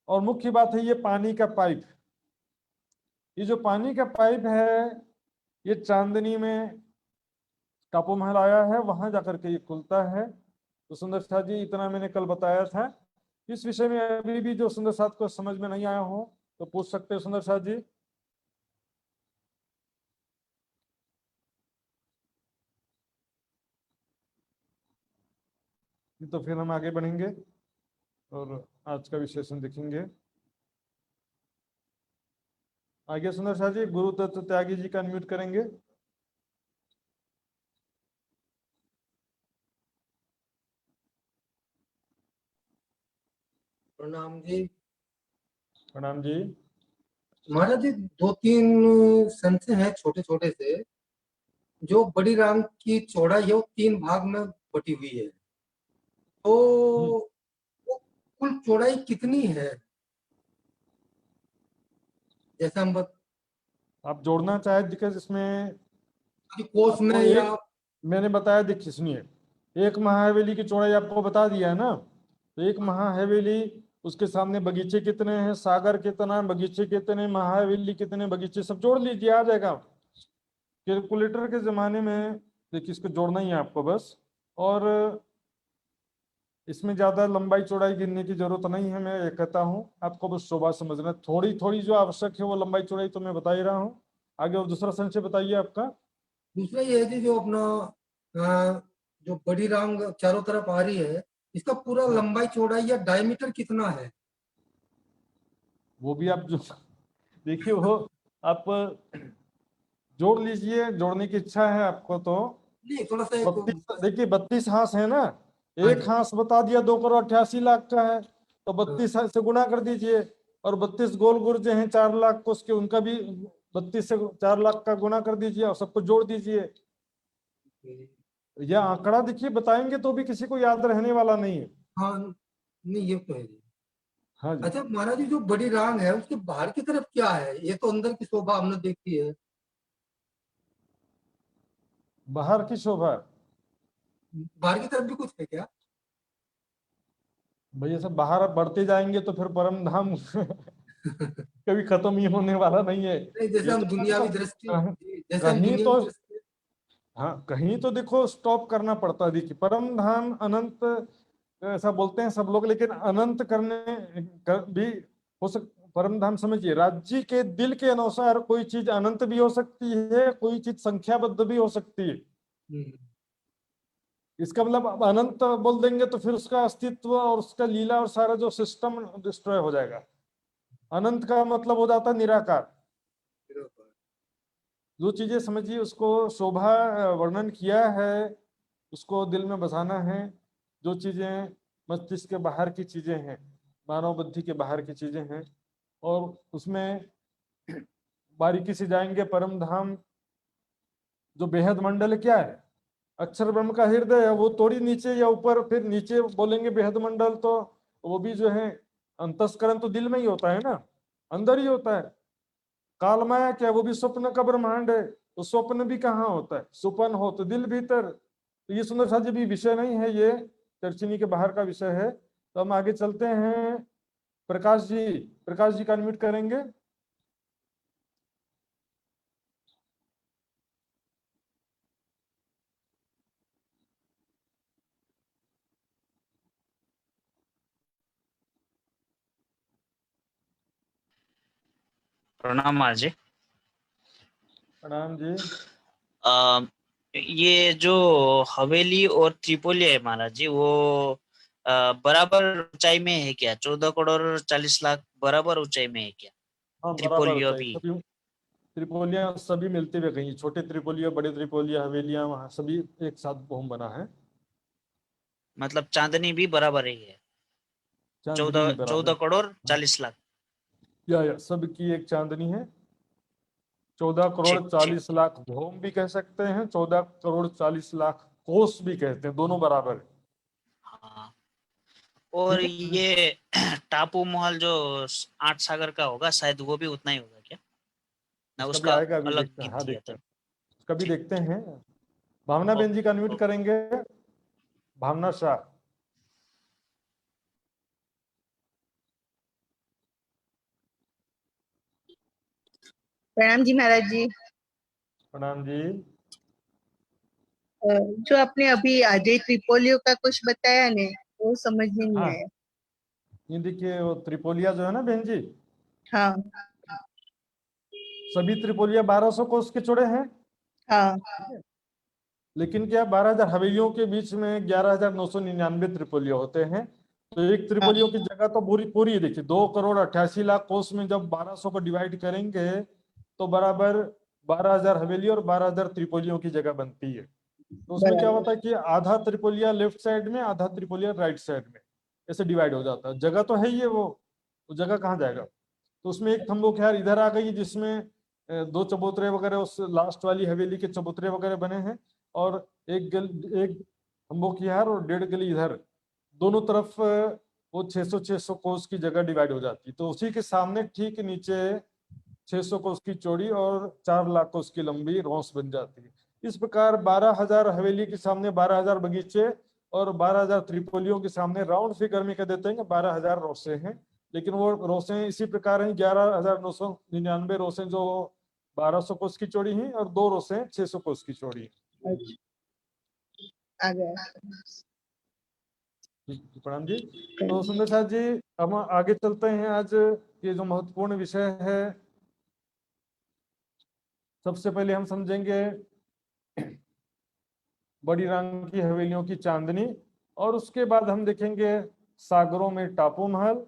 और मुख्य बात है ये पानी का पाइप, ये जो पानी का पाइप है ये चांदनी में टापू महल आया है, वहां जाकर के ये खुलता है। तो सुंदर साथ जी इतना मैंने कल बताया था। इस विषय में अभी भी जो सुंदर साथ को समझ में नहीं आया हो तो पूछ सकते हैं सुंदर साथ जी। तो फिर हम आगे बढ़ेंगे और आज का विशेषण देखेंगे। आगे सुंदर शाह जी, गुरु दत्त त्यागी जी का अनम्यूट करेंगे। प्रणाम जी। प्रणाम जी। महाराज जी, दो तीन संख्या हैं छोटे छोटे से। जो बड़ी राम की चौड़ाई है वो 3 भाग में बटी हुई है, तो वो कुल चौड़ाई कितनी है? जैसे हम आप जोड़ना चाहे देखिए इसमें कोस आपको में या मैंने बताया, देखिए सुनिए, एक महाहवेली की चौड़ाई आपको बता दिया है ना। तो एक महाहवेली, उसके सामने बगीचे कितने हैं, सागर कितना है, बगीचे कितने, महाहवेली कितने बगीचे, सब जोड़ लीजिए, आ जाएगा। कैलकुलेटर के जमाने में देखिए इसको जोड़ना ही है आपको बस। और इसमें ज्यादा लंबाई चौड़ाई गिनने की जरूरत नहीं है। मैं ये कहता हूँ आपको बस शोभा समझना, थोड़ी थोड़ी जो आवश्यक है वो लंबाई चौड़ाई तो मैं बता ही रहा हूँ। आगे और दूसरा संशय बताइए आपका। दूसरा ये है कि जो अपना जो बड़ी राम चारों तरफ आ रही है, इसका पूरा लंबाई चौड़ाई या डायमीटर कितना है? वो भी आप जो देखिए वो आप जोड़ लीजिए, जोड़ने की इच्छा है आपको तो। नहीं, थोड़ा सा एक 32, देखिए 32 हांस है ना। हाँ एक जी, हांस बता दिया 2,88,00,000 का है, तो हाँ, 32 से गुना कर दीजिए। और 32 गोल गुर्जे हैं 4 लाख को, उसके उनका भी 32 से 4 लाख का गुना कर दीजिए और सबको जोड़ दीजिए। यह आंकड़ा देखिए बताएंगे तो भी किसी को याद रहने वाला नहीं है। हाँ, नहीं ये तो है जी। हाँ जी। अच्छा महाराज जी, जो बड़ी रांग है उसके बाहर की तरफ क्या है? ये तो अंदर की शोभा हमने देखी है। बाहर की शोभा बाहर की तरफ भी कुछ है क्या? भैया, सब बाहर बढ़ते जाएंगे तो फिर परम धाम कभी खत्म ही होने वाला नहीं है। नहीं, जैसे ये हम तो दुनियावी दृष्टि कहीं जैसे हम कहीं दुनियावी तो, दृष्टि हाँ कहीं तो देखो स्टॉप करना पड़ता है। देखिए परम धाम अनंत ऐसा बोलते हैं सब लोग, लेकिन अनंत भी हो सक। परम धाम समझिए, राज्य के दिल के अनुसार कोई चीज अनंत भी हो सकती है, कोई चीज संख्याबद्ध भी हो सकती है। हम्म, इसका मतलब अब अनंत बोल देंगे तो फिर उसका अस्तित्व और उसका लीला और सारा जो सिस्टम डिस्ट्रॉय हो जाएगा। अनंत का मतलब हो जाता है निराकार। जो चीजें समझिए उसको शोभा वर्णन किया है, उसको दिल में बसाना है। जो चीजें मस्तिष्क के बाहर की चीजें हैं, मानव बुद्धि के बाहर की चीजें हैं, और उसमें बारीकी से जाएंगे। परम धाम जो बेहद मंडल क्या है, अक्षर ब्रह्म का हृदय है, वो थोड़ी नीचे या ऊपर, फिर नीचे बोलेंगे बेहद मंडल तो वो भी जो है अंतस्करण तो दिल में ही होता है ना, अंदर ही होता है। कालमाया क्या, वो भी स्वप्न का ब्रह्मांड है। तो स्वप्न भी कहाँ होता है, सुपन हो तो दिल भीतर। तो ये सुंदर साथ जी भी विषय नहीं है, ये चर्चिनी के बाहर का विषय है। तो हम आगे चलते हैं। प्रकाश जी, प्रकाश जी का अनम्यूट करेंगे। प्रणाम महाराज जी। प्रणाम जी। अ, ये जो हवेली और त्रिपोली है महाराज जी, वो बराबर ऊंचाई में है क्या? 14,40,00,000 बराबर ऊंचाई में है क्या? हाँ बराबर त्रिपोलियो होता है भी सभी। त्रिपोलियां सभी मिलते हुए गई, छोटे त्रिपोलिया बड़े त्रिपोलिया हवेलियां वहाँ सभी एक साथ होम बना है। मतलब चांदनी भी बराबर ही है? चांदनी चौदह भी बराबर चौदह है। करोड़ चालीस लाख या सबकी एक चांदनी है। 14 करोड़ ठीक ठीक। 40 लाख भौम भी कह सकते हैं, 14 करोड़ 40 लाख कोस भी कहते हैं, दोनों बराबर है। हाँ, और ठीक है। ये टापू महल जो 8 सागर का होगा, शायद वो भी उतना ही होगा क्या? ना उसका भी उसका आएगा, अभी अलग देखते हैं। हाँ गिनती है देखते तो? हैं, उसका भी ठीक। देखते हैं। भावना बेन जी का अनम्यूट ओके। करेंगे। भावना शाह। प्रणाम जी महाराज जी। प्रणाम जी। जो आपने अभी अजय त्रिपोलियो का कुछ बताया ने, वो समझ में नहीं हाँ आया। ये देखिए वो त्रिपोलिया जो है ना बहन जी, हाँ सभी त्रिपोलिया 1200 कोस के चौड़े हैं। हाँ। लेकिन क्या 12,000 हवेलियों के बीच में 11,999 त्रिपोलिया होते हैं। तो एक त्रिपोलियों की जगह तो पूरी पूरी देखिए 2,88,00,000 कोस में जब 1200 को डिवाइड करेंगे तो बराबर 12,000 हवेली और 12,000 त्रिपोलियों की जगह बनती है। तो उसमें क्या होता है कि आधा त्रिपोलिया लेफ्ट साइड में, आधा त्रिपोलिया राइट साइड में, ऐसे डिवाइड हो जाता है। जगह तो है ही है, वो जगह कहाँ जाएगा। तो उसमें एक खम्बो ख्यार इधर आ गई जिसमें 2 चबूतरे वगैरह उस लास्ट वाली हवेली के चबूतरे वगैरह बने हैं, और एक खम्बो ख्यार और 1.5 गली इधर, दोनों तरफ वो 600 कोस की जगह डिवाइड हो जाती है। तो उसी के सामने ठीक नीचे 600 कोस की चौड़ी और 4 लाख कोस की लंबी रोस बन जाती है। इस प्रकार 12,000 हवेली के सामने 12,000 बगीचे और 12,000 त्रिपोलियों के सामने राउंड फिगर में कह देते हैं कि 12,000 रोसे हैं। लेकिन वो रोसें इसी प्रकार हैं, 11,999 रोसें जो 1200 कोस की चौड़ी हैं और 2 रोसें 600 कोस की चौड़ी हैं। अच्छा, आ गया। प्रणाम जी। तो सुंदर साथ जी, हम आगे चलते हैं। आज ये जो महत्वपूर्ण विषय है, सबसे पहले हम समझेंगे बड़ी रंग की हवेलियों की चांदनी, और उसके बाद हम देखेंगे सागरों में टापू महल।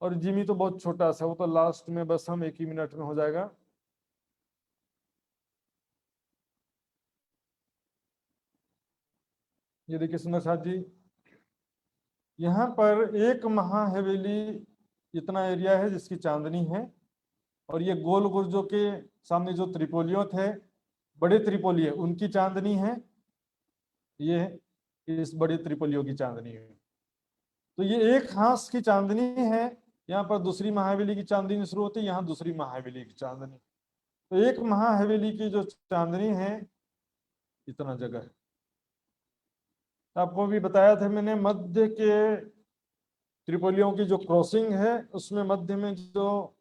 और जिमी तो बहुत छोटा सा, वो तो लास्ट में बस हम 1 ही मिनट में हो जाएगा। ये देखिए सुंदर साथ जी, यहाँ पर एक महाहवेली इतना एरिया है जिसकी चांदनी है, और ये गोल गुर्जों के सामने जो त्रिपोलियों थे, बड़े त्रिपोलिये, उनकी चांदनी है। ये इस बड़े त्रिपोलियों की चांदनी है। तो ये एक हांस की चांदनी है। यहाँ पर दूसरी महाहवेली की चांदनी शुरू होती है, यहाँ दूसरी महाहवेली की चांदनी। तो एक महाहवेली की जो चांदनी है, इतना जगह है। आपको भी बताया था मैंने, मध्य के त्रिपोलियों की जो क्रॉसिंग है उसमें मध्य में जो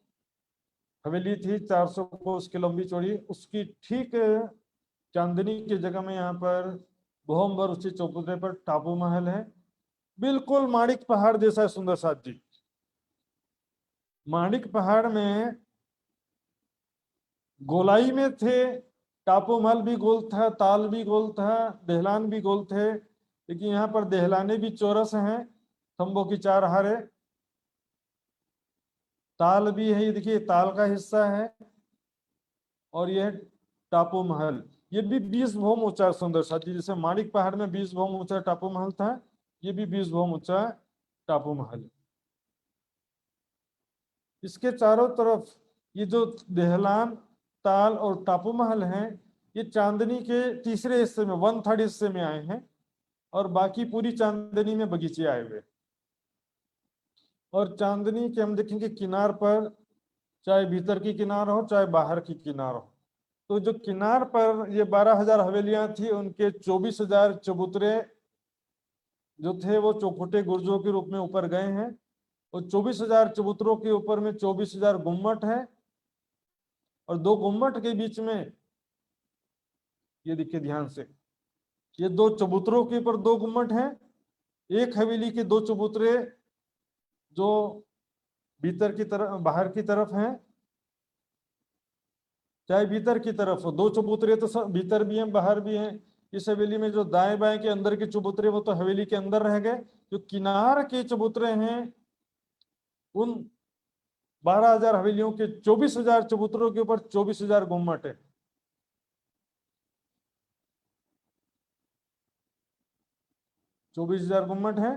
हवेली थी 400 कोस की लंबी चौड़ी, उसकी ठीक चांदनी की जगह में यहाँ पर भोमवर उसी चौपते पर टापू महल है। बिल्कुल माणिक पहाड़ जैसा है सुंदर साथ जी। माणिक पहाड़ में गोलाई में थे, टापू महल भी गोल था, ताल भी गोल था, देहलान भी गोल थे। लेकिन यहाँ पर देहलाने भी चौरस हैं, खंभों की 4 हारे। ताल भी है, ये देखिए ताल का हिस्सा है। और यह टापू महल, ये भी 20 भौम ऊंचा सुंदर साथी। जैसे माणिक पहाड़ में 20 भौम ऊंचा टापू महल था, ये भी 20 भौम ऊंचा टापू महल। इसके चारों तरफ ये जो देहलान, ताल और टापू महल हैं, ये चांदनी के तीसरे हिस्से में 1/3 हिस्से में आए हैं, और बाकी पूरी चांदनी में बगीचे आए हुए। और चांदनी के हम देखेंगे किनार पर, चाहे भीतर की किनार हो चाहे बाहर की किनार हो, तो जो किनार पर ये 12,000 हवेलियां थी, उनके 24,000 चबूतरे जो थे वो चौखुटे गुर्जों के रूप में ऊपर गए हैं। और 24,000 चबूतरों के ऊपर में 24,000 गुम्मट है, और 2 गुम्मट के बीच में, ये देखिए ध्यान से, ये 2 चबूतरों के ऊपर 2 गुम्मट हैं। एक हवेली के 2 चबूतरे जो भीतर की तरफ बाहर की तरफ हैं, चाहे भीतर की तरफ हो, 2 चबूतरे तो सब भीतर भी हैं बाहर भी हैं। इस हवेली में जो दाएं बाएं के अंदर के चबूतरे वो तो हवेली के अंदर रह गए। जो किनार के चबूतरे हैं, उन 12,000 हवेलियों के 24,000 चबूतरों के ऊपर 24,000 गुम्मट है। 24,000 गुम्मट है,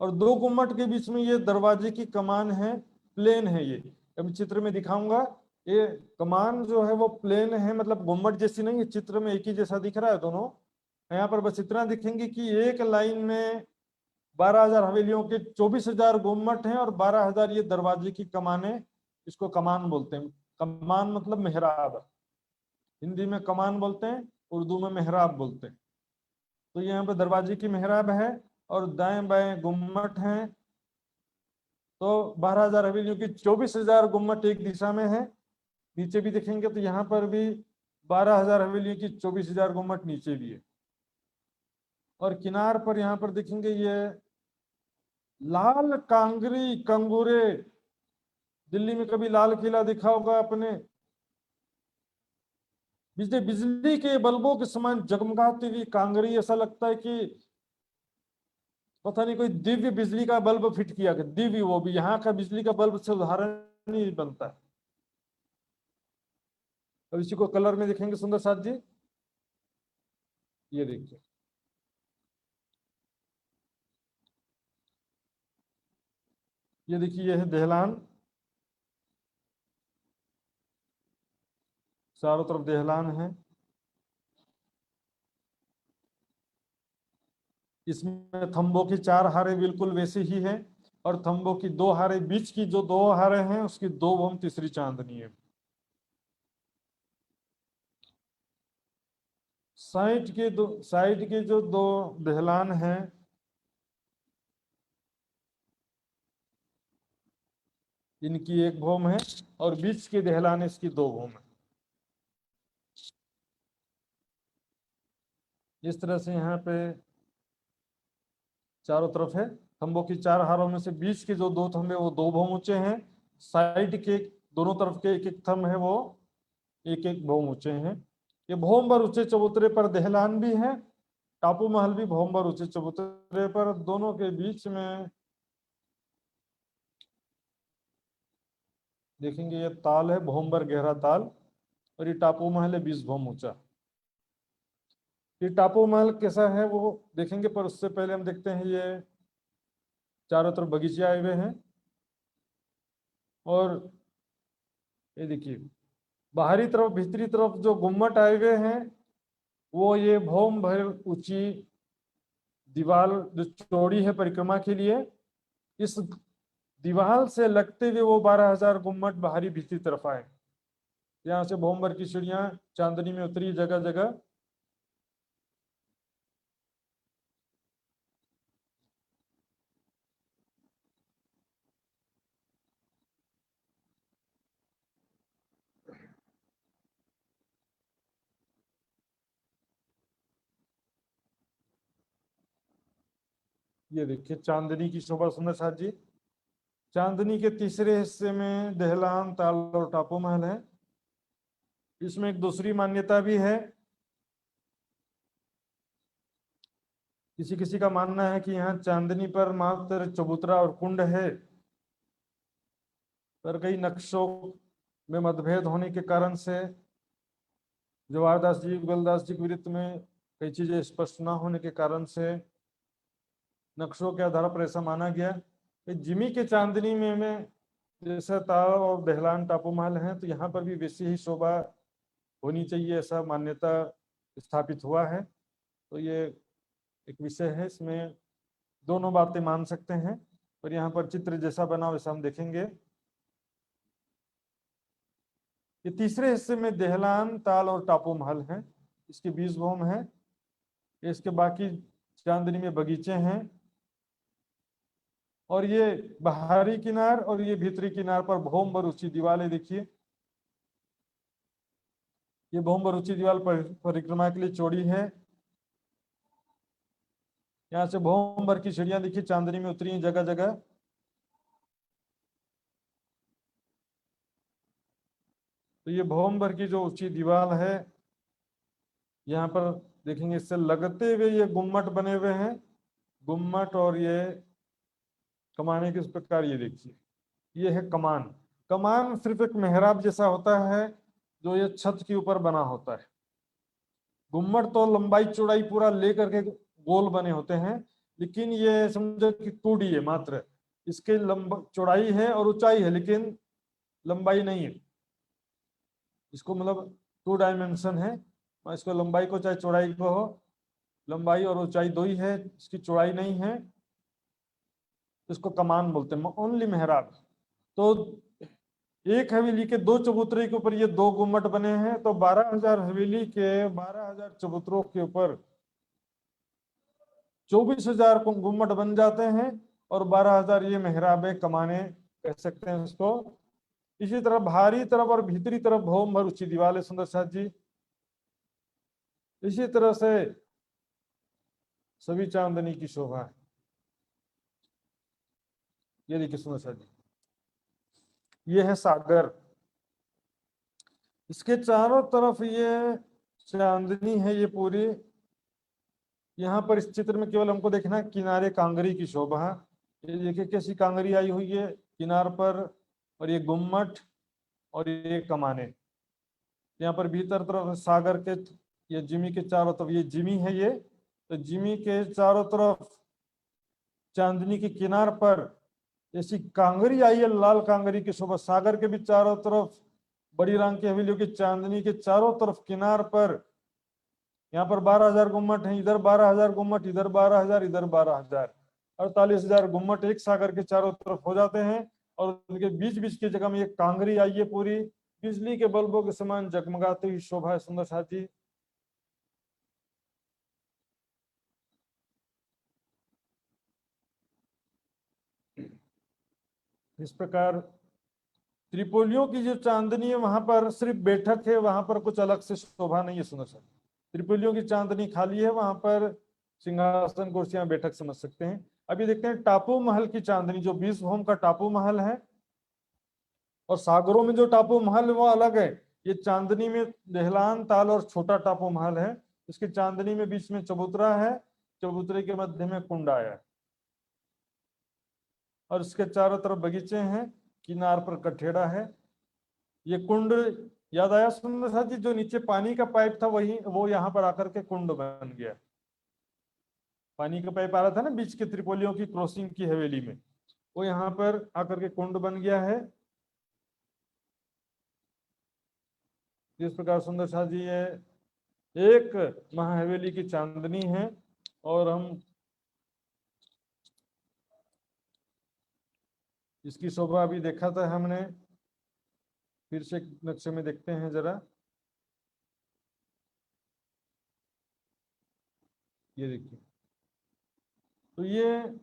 और 2 गुम्मट के बीच में ये दरवाजे की कमान है, प्लेन है। ये अभी चित्र में दिखाऊंगा। ये कमान जो है वो प्लेन है, मतलब गुम्मट जैसी नहीं है, चित्र में एक ही जैसा दिख रहा है दोनों। यहाँ पर बस इतना दिखेंगे कि एक लाइन में 12,000 हवेलियों के 24,000 गुम्मट हैं, और 12,000 ये दरवाजे की कमाने, इसको कमान बोलते हैं। कमान मतलब मेहराब, हिंदी में कमान बोलते हैं, उर्दू में मेहराब बोलते हैं। तो यहाँ पे दरवाजे की मेहराब है, और दाएं बाएं गुम्मट हैं। तो 12,000 हवेलियों की 24,000 गुम्मट एक दिशा में है। नीचे भी देखेंगे तो यहाँ पर भी 12,000 हवेलियों की 24,000 गुम्मट नीचे भी है। और किनार पर यहाँ पर देखेंगे ये लाल कांगरी कंगूरे, दिल्ली में कभी लाल किला दिखा होगा आपने, बिजली बिजली के बल्बों के समान जगमगाती हुई कांगड़ी, ऐसा लगता है कि पता नहीं कोई दिव्य बिजली का बल्ब फिट किया गया, दिव्य, वो भी यहाँ का बिजली का बल्ब से उदाहरण नहीं बनता है। अब इसी को कलर में देखेंगे सुंदर साथ जी, ये देखिए, ये देखिए, ये है दहलान, चारों तरफ दहलान है। इसमें थंबों की 4 हारे बिल्कुल वैसे ही है, और थंबों की 2 हारे, बीच की जो 2 हारे हैं उसकी 2 भौम तीसरी चांदनी है। साइड के जो 2 दहलान हैं, इनकी 1 भौम है, और बीच के दहलान इसकी 2 भौम है। इस तरह से यहाँ पे चारों तरफ है। थंबों की 4 हारों में से बीच के जो 2 थंबे वो 2 भौम ऊंचे हैं, साइड के दोनों तरफ के 1-1 थंब है वो 1-1 भौम ऊंचे हैं। ये भौम भर ऊंचे चबूतरे पर दहलान भी है, टापू महल भी भौम भर ऊंचे चबूतरे पर, दोनों के बीच में देखेंगे ये ताल है, भौम भर गहरा ताल, और ये टापू महल है 20 भौम ऊंचा। ये टापू महल कैसा है वो देखेंगे, पर उससे पहले हम देखते हैं ये चारों तरफ बगीचे आए हुए हैं, और ये देखिए बाहरी तरफ भीतरी तरफ जो गुम्मट आए हुए हैं वो ये भौम भर ऊंची दीवार जो चौड़ी है परिक्रमा के लिए, इस दीवार से लगते हुए वो 12,000 गुम्मट बाहरी भीतरी तरफ आए। यहाँ से भौम भर की सीढ़ियां चांदनी में उतरी जगह जगह। ये देखिए चांदनी की शोभा सुंदर साथ जी। चांदनी के तीसरे हिस्से में दहलान, ताल और टापू महल है। इसमें एक दूसरी मान्यता भी है। किसी किसी का मानना है कि यहाँ चांदनी पर मात्र चबूतरा और कुंड है, पर कई नक्शों में मतभेद होने के कारण से, जवाहरदास जी, गुलदास जी के विरुद्ध में कई चीजें स्पष्ट न होने के कारण से नक्शों के आधार पर ऐसा माना गया कि जिमी के चांदनी में जैसा ताल और दहलान टापू महल है, तो यहाँ पर भी वैसी ही शोभा होनी चाहिए, ऐसा मान्यता स्थापित हुआ है। तो ये एक विषय है, इसमें दोनों बातें मान सकते हैं, पर यहाँ पर चित्र जैसा बना वैसा हम देखेंगे। ये तीसरे हिस्से में दहलान, ताल और टापू महल है, इसके 20 भौम है। इसके बाकी चांदनी में बगीचे हैं, और ये बाहरी किनार और ये भीतरी किनार पर भौम भर ऊंची दीवारें देखिए। ये भौम भर ऊंची दीवार परिक्रमा के लिए चौड़ी है। यहाँ से भौम भर की सीढ़ियां देखिए चांदनी में उतरी हैं जगह जगह। तो ये भौम भर की जो ऊंची दीवार है, यहाँ पर देखेंगे इससे लगते हुए ये गुम्मट बने हुए हैं, गुम्मट, और ये कमाने किस प्रकार, ये देखिए ये है कमान। कमान सिर्फ एक मेहराब जैसा होता है जो ये छत के ऊपर बना होता है। गुम्मट तो लंबाई चौड़ाई पूरा लेकर के गोल बने होते हैं, लेकिन ये समझो कि 2D है मात्र, इसके लंबा चौड़ाई है और ऊंचाई है, लेकिन लंबाई नहीं है। इसको मतलब 2 डायमेंशन है, इसको लंबाई को चाहे चौड़ाई को हो, लंबाई और ऊंचाई 2 ही है, इसकी चौड़ाई नहीं है, इसको कमान बोलते हैं, ओनली मेहराब। तो एक हवेली के 2 चबूतरे के ऊपर ये 2 गुम्मट बने हैं, तो 12,000 हवेली के 12,000 चबूतरों के ऊपर 24,000 गुम्मट बन जाते हैं, और 12,000 ये मेहराबे कमाने कह सकते हैं इसको। इसी तरह बाहरी तरफ और भीतरी तरफ भौम भर ऊंची दीवारें सुंदर साथ जी। इसी तरह से सभी चांदनी की शोभा है। ये देखिए सुंदर साथ जी, ये है सागर। इसके चारों तरफ ये चांदनी है ये पूरी। यहाँ पर इस चित्र में केवल हमको देखना है किनारे कांगरी की शोभा। ये देखिए कैसी कांगरी आई हुई है किनार पर, और ये गुम्मट और ये कमाने। यहाँ पर भीतर तरफ सागर के, ये जिमी के चारों तरफ, ये जिमी है ये, तो जिमी के चारों तरफ चांदनी के किनार पर ऐसी कांगरी आई है, लाल कांगरी की शोभा। सागर के भी चारों तरफ बड़ी रंग की हवेलियों की चांदनी के चारों तरफ किनार पर, यहाँ पर 12,000 गुम्मट है, इधर 12,000 गुम्मट, इधर 12,000, इधर 12,000, 48,000 गुम्मट एक सागर के चारों तरफ हो जाते हैं। और उनके बीच बीच की जगह में एक कांगरी आई है पूरी, बिजली के बल्बों के समान जगमगाती हुई शोभा है सुंदर साथ जी। इस प्रकार त्रिपोलियों की जो चांदनी है वहां पर सिर्फ बैठक है, वहां पर कुछ अलग से शोभा नहीं है सुंदर साथ। त्रिपोलियों की चांदनी खाली है, वहां पर सिंहासन कुर्सियां बैठक समझ सकते हैं। अभी देखते हैं टापू महल की चांदनी, जो 20 भूम का टापू महल है। और सागरों में जो टापू महल है वो अलग है। ये चांदनी में दहलान ताल और छोटा टापू महल है। इसकी चांदनी में बीच में चबूतरा है, चबूतरे के मध्य में कुंड आया है, और इसके चारों तरफ बगीचे हैं, किनार पर कठेड़ा है। ये कुंड याद आया सुंदर साथ जी, जो नीचे पानी का पाइप था वही वो यहाँ पर आकर के कुंड बन गया। पानी का पाइप आ रहा था ना बीच के त्रिपोलियों की क्रॉसिंग की हवेली में, वो यहाँ पर आकर के कुंड बन गया है। इस प्रकार सुंदर साथ जी ये एक महाहवेली की चांदनी है। और हम इसकी शोभा अभी देखा था हमने, फिर से नक्शे में देखते हैं जरा। ये देखिए, तो ये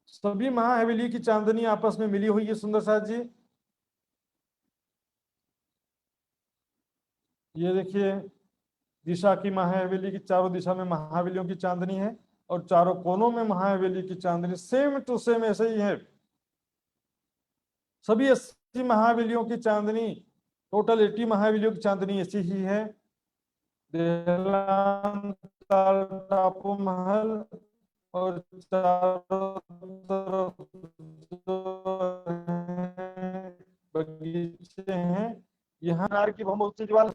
सभी महाहवेली की चांदनी आपस में मिली हुई है सुंदर साथ जी। ये देखिए दिशा की महाहवेली की चारों दिशा में महाहवेलियों की चांदनी है, और चारों कोनों में महाहवेली की चांदनी सेम टू सेम ऐसे ही है। सभी 80 महाहवेलियों की चांदनी, टोटल 80 महाहवेलियों की चांदनी ऐसी ही है। देहलान ताल टापू महल और चारों तरफ बगीचे हैं। यहाँ की भौम ऊंची दीवार,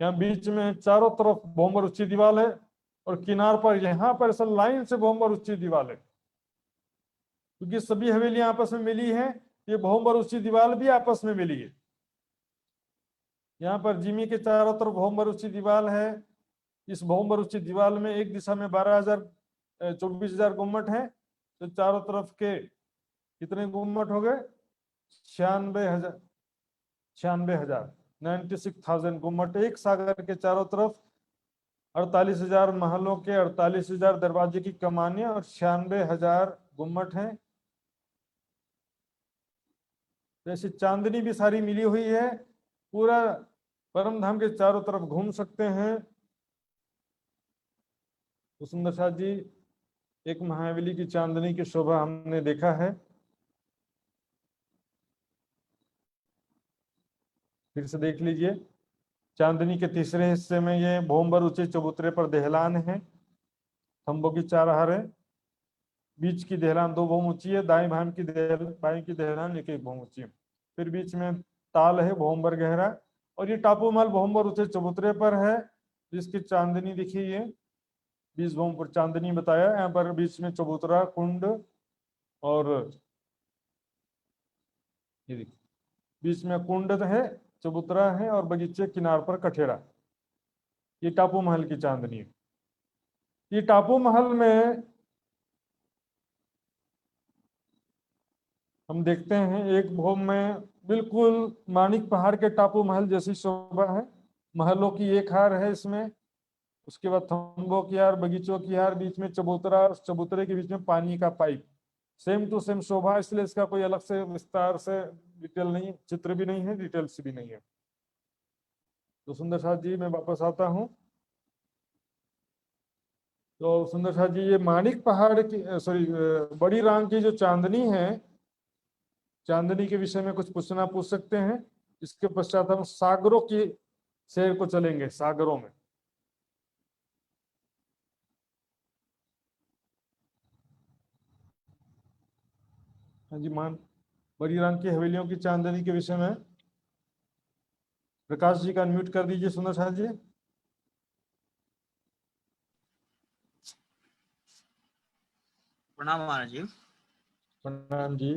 यहाँ बीच में चारों तरफ भौमर ऊंची दीवार है, और किनार पर यहाँ पर ऐसा लाइन से भौमर ऊंची दीवार है। क्योंकि सभी हवेलियां आपस में मिली है, ये भौमर ऊंची दीवार भी आपस में मिली है। यहाँ पर जिमी के चारों तरफ भौमर ऊंची दीवार है। इस भौमर ऊंची दीवार में एक दिशा में 24,000 गुम्मट है, तो चारों तरफ के कितने गुम्मट हो गए? 96,000 गुम्मट एक सागर के चारों तरफ। 48,000 महलों के 48,000 दरवाजे की कमानें और 96,000 गुम्मट हैं। जैसे चांदनी भी सारी मिली हुई है, पूरा परम धाम के चारों तरफ घूम सकते हैं। तो सुंदर साथ जी एक महाहवेली की चांदनी की शोभा हमने देखा है। फिर से देख लीजिए, चांदनी के तीसरे हिस्से में ये भौमर ऊंचे चबूतरे पर दहलान है, खंभों की चारहार है। बीच की दहलान 2 भौम ऊंची है, बाएं की दहलान एक भौम ऊंची है। फिर बीच में ताल है भौमर गहरा, और ये टापू महल भौमर ऊंचे चबूतरे पर है, जिसकी चांदनी देखिए ये 20 भौम पर चांदनी बताया। यहाँ पर बीच में चबूतरा कुंड, और ये देखिए बीच में कुंड है, चबूतरा है, और बगीचे किनार पर कठेरा। ये टापू महल की चांदनी है। ये टापू महल में हम देखते हैं एक भौम में बिल्कुल मानिक पहाड़ के टापू महल जैसी शोभा है। महलों की एक हार है इसमें, उसके बाद खंभों की हार, बगीचों की हार, बीच में चबूतरा, चबूतरे के बीच में पानी का पाइप। सेम टू सेम शोभा, इसलिए इसका कोई अलग से विस्तार से डिटेल नहीं, चित्र भी नहीं है, डिटेल्स भी नहीं है। तो सुंदर साथ जी मैं वापस आता हूँ। तो सुंदर साथ जी ये मानिक पहाड़ की बड़ी राम की जो चांदनी है, चांदनी के विषय में कुछ पूछ सकते हैं। इसके पश्चात हम सागरों की सैर को चलेंगे। सागरों में हाँ जी, मान बड़ी रंग की हवेलियों की चांदनी के विषय में प्रकाश जी का अनम्यूट कर दीजिए सुंदर साहब जी। प्रणाम महाराज जी। प्रणाम जी।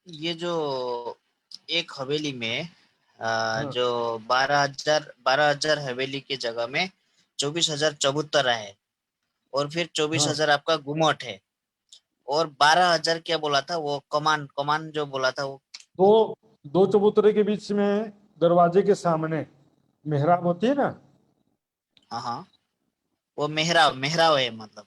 ये जो एक हवेली में हाँ जो 12,000 हवेली की जगह में 24,000 चबूतरा है, और फिर 24,000 आपका गुम्मट है, और 12,000 क्या बोला था वो, कमान कमान जो बोला था वो। दो दो चबूतरे के बीच में दरवाजे के सामने मेहराब होती है ना। हाँ हाँ, वो मेहराब मेहराब है मतलब।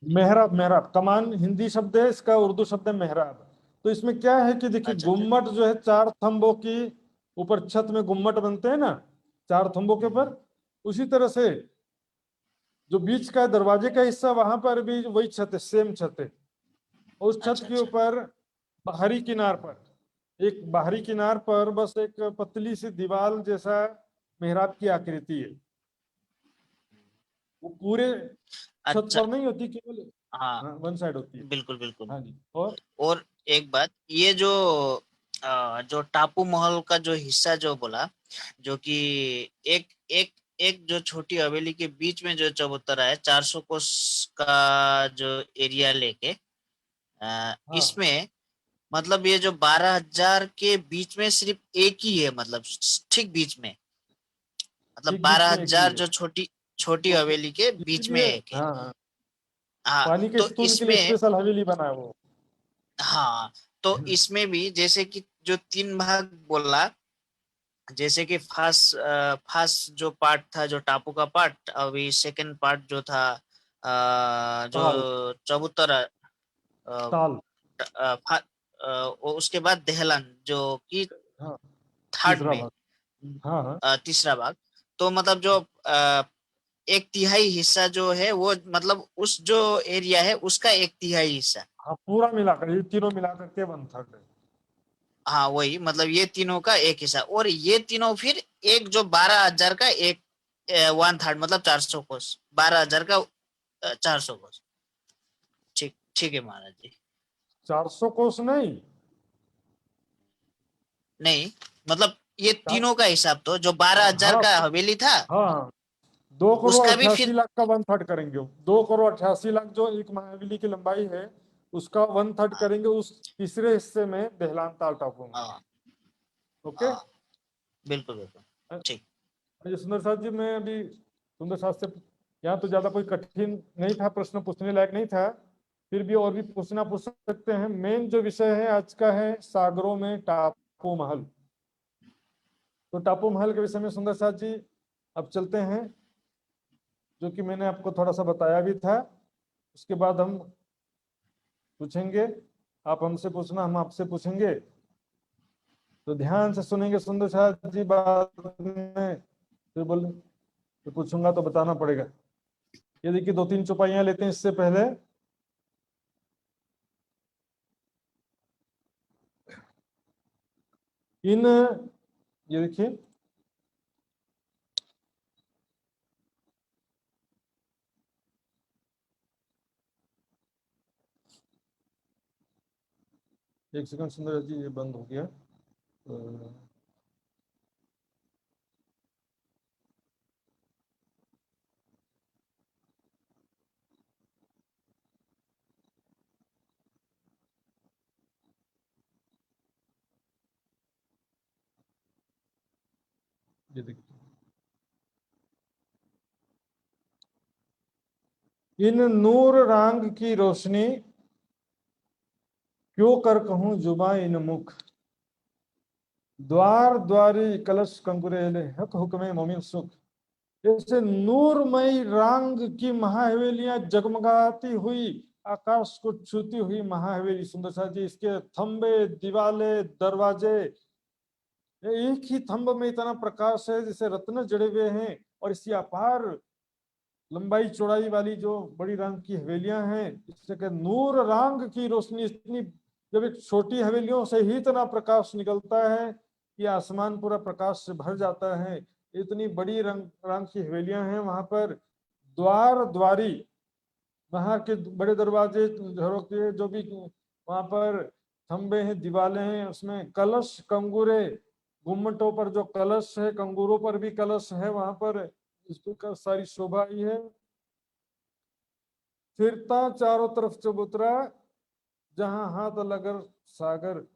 मेहराब, मेहराब कमान हिंदी शब्द है, इसका उर्दू शब्द है मेहराब। तो इसमें क्या है कि देखिए, अच्छा अच्छा। गुम्मट जो है 4 थंबों की ऊपर छत में गुम्मट बनते हैं ना, 4 थंबों के ऊपर। उसी तरह से जो बीच का दरवाजे का हिस्सा, वहां पर भी वही छत है, सेम छत है। और उस छत अच्छा के अच्छा। ऊपर बाहरी किनार पर, एक बाहरी किनार पर बस एक पतली सी दीवार जैसा मेहराब की आकृति है। वो पूरे छत अच्छा। पर नहीं होती, केवल हाँ, हाँ, वन साइड होती है। बिल्कुल बिल्कुल। हाँ जी। और और एक बात, ये जो जो टापू महल का जो हिस्सा जो बोला, जो कि एक एक एक जो छोटी हवेली के बीच में जो चबूतरा है 400 कोस का जो एरिया लेके, हाँ, इसमें मतलब ये जो 12,000 के बीच में सिर्फ एक ही है, मतलब ठीक बीच में, मतलब एक बीच बारह में एक ही हजार है। जो छोटी छोटी तो हवेली के बीच में इसीलिए एक है। हाँ हाँ, हाँ, पानी के तो स्तून के लिए इसमें, स्पेशल हवेली बना है वो। हाँ, तो इसमें भी जैसे कि जो 3 भाग बोला, जैसे कि फर्स्ट जो पार्ट था, जो टापू का पार्ट, अभी सेकंड पार्ट जो था ताल, जो चबूतरा, ताल। उसके बाद दहलन जो कि हाँ, थर्ड तीसरा में, भाग। हाँ हाँ तीसरा भाग। तो मतलब जो 1/3 हिस्सा जो है वो, मतलब उस जो एरिया है उसका 1/3 हिस्सा। हाँ, पूरा मिलाकर, ये तीनों मिलाकर के 1/3 है। हाँ वही, मतलब ये तीनों का एक हिस्सा, और ये तीनों फिर एक जो 12,000 का एक 1/3, मतलब 400 कोस, 12,000 का 400 कोस। ठीक ठीक है महाराज जी। 400 कोस नहीं। नहीं, मतलब ये चार तीनों का हिसाब तो जो हाँ 12,000 हाँ का हवेली था, हाँ, 2 करोड़ उसका भी अट्ठासी फिर, लाख का 1/3 करेंगे। 2 करोड़ 88 लाख जो एक महावेली की लंबाई है, उसका 1/3 हाँ करेंगे उस तीसरे हिस्से में, दहलान ताल टापू में। हाँ ओके। हाँ, बिल्कुल बिल्कुल। ठीक। अजय सुंदर साहब जी, मैं अभी सुंदर साहब से, यहाँ तो ज्यादा कोई कठिन नहीं था, प्रश्न पूछने लायक नहीं था, फिर भी और भी पूछना पूछ सकते हैं। मेन जो विषय है आज का है सागरों में टापू महल। तो टापू महल के विषय में सुंदर साहब जी अब चलते हैं, जो कि मैंने आपको थोड़ा सा बताया भी था। उसके बाद हम पूछेंगे, आप हमसे पूछना, हम आपसे पूछेंगे। तो ध्यान से सुनेंगे सुंदर साहब जी, बाद में फिर बोल तो पूछूंगा तो बताना पड़ेगा। ये देखिए, 2-3 चौपाइयां लेते हैं इससे पहले। इन ये देखिए, एक सेकंड सुंदर जी, ये बंद हो गया। ये देखिए, इन नूर रांग की रोशनी, क्यों कर कहूं जुबा इन मुख, द्वार द्वारी कलश कंकुरेले हक हुक्मे मोमिन सुख। जैसे नूरमयी रांग की महाहवेलियां जगमगाती हुई, आकाश को छूती हुई महाहवेली सुंदर सा जी, इसके थंबे, दीवाले, दरवाजे, एक ही थंब में इतना प्रकाश है जैसे रत्न जड़े हुए हैं। और इसी अपार लंबाई चौड़ाई वाली जो बड़ी रंग की हवेलियां हैं, इससे कि नूर रंग की रोशनी इतनी, जब एक छोटी हवेलियों से ही इतना प्रकाश निकलता है कि आसमान पूरा प्रकाश से भर जाता है। इतनी बड़ी रंग की हवेलियां हैं वहां पर। द्वार द्वारी, वहां के बड़े दरवाजे घरों के जो भी वहां पर खंबे हैं, दीवारें हैं, उसमें कलश कंगूरे, गुम्मटों पर जो कलश है, कंगूरों पर भी कलश है, वहां पर इस प्रकार सारी शोभा ही है। फिरता चारों तरफ चबूतरा, जहां हाथ लगर सागर,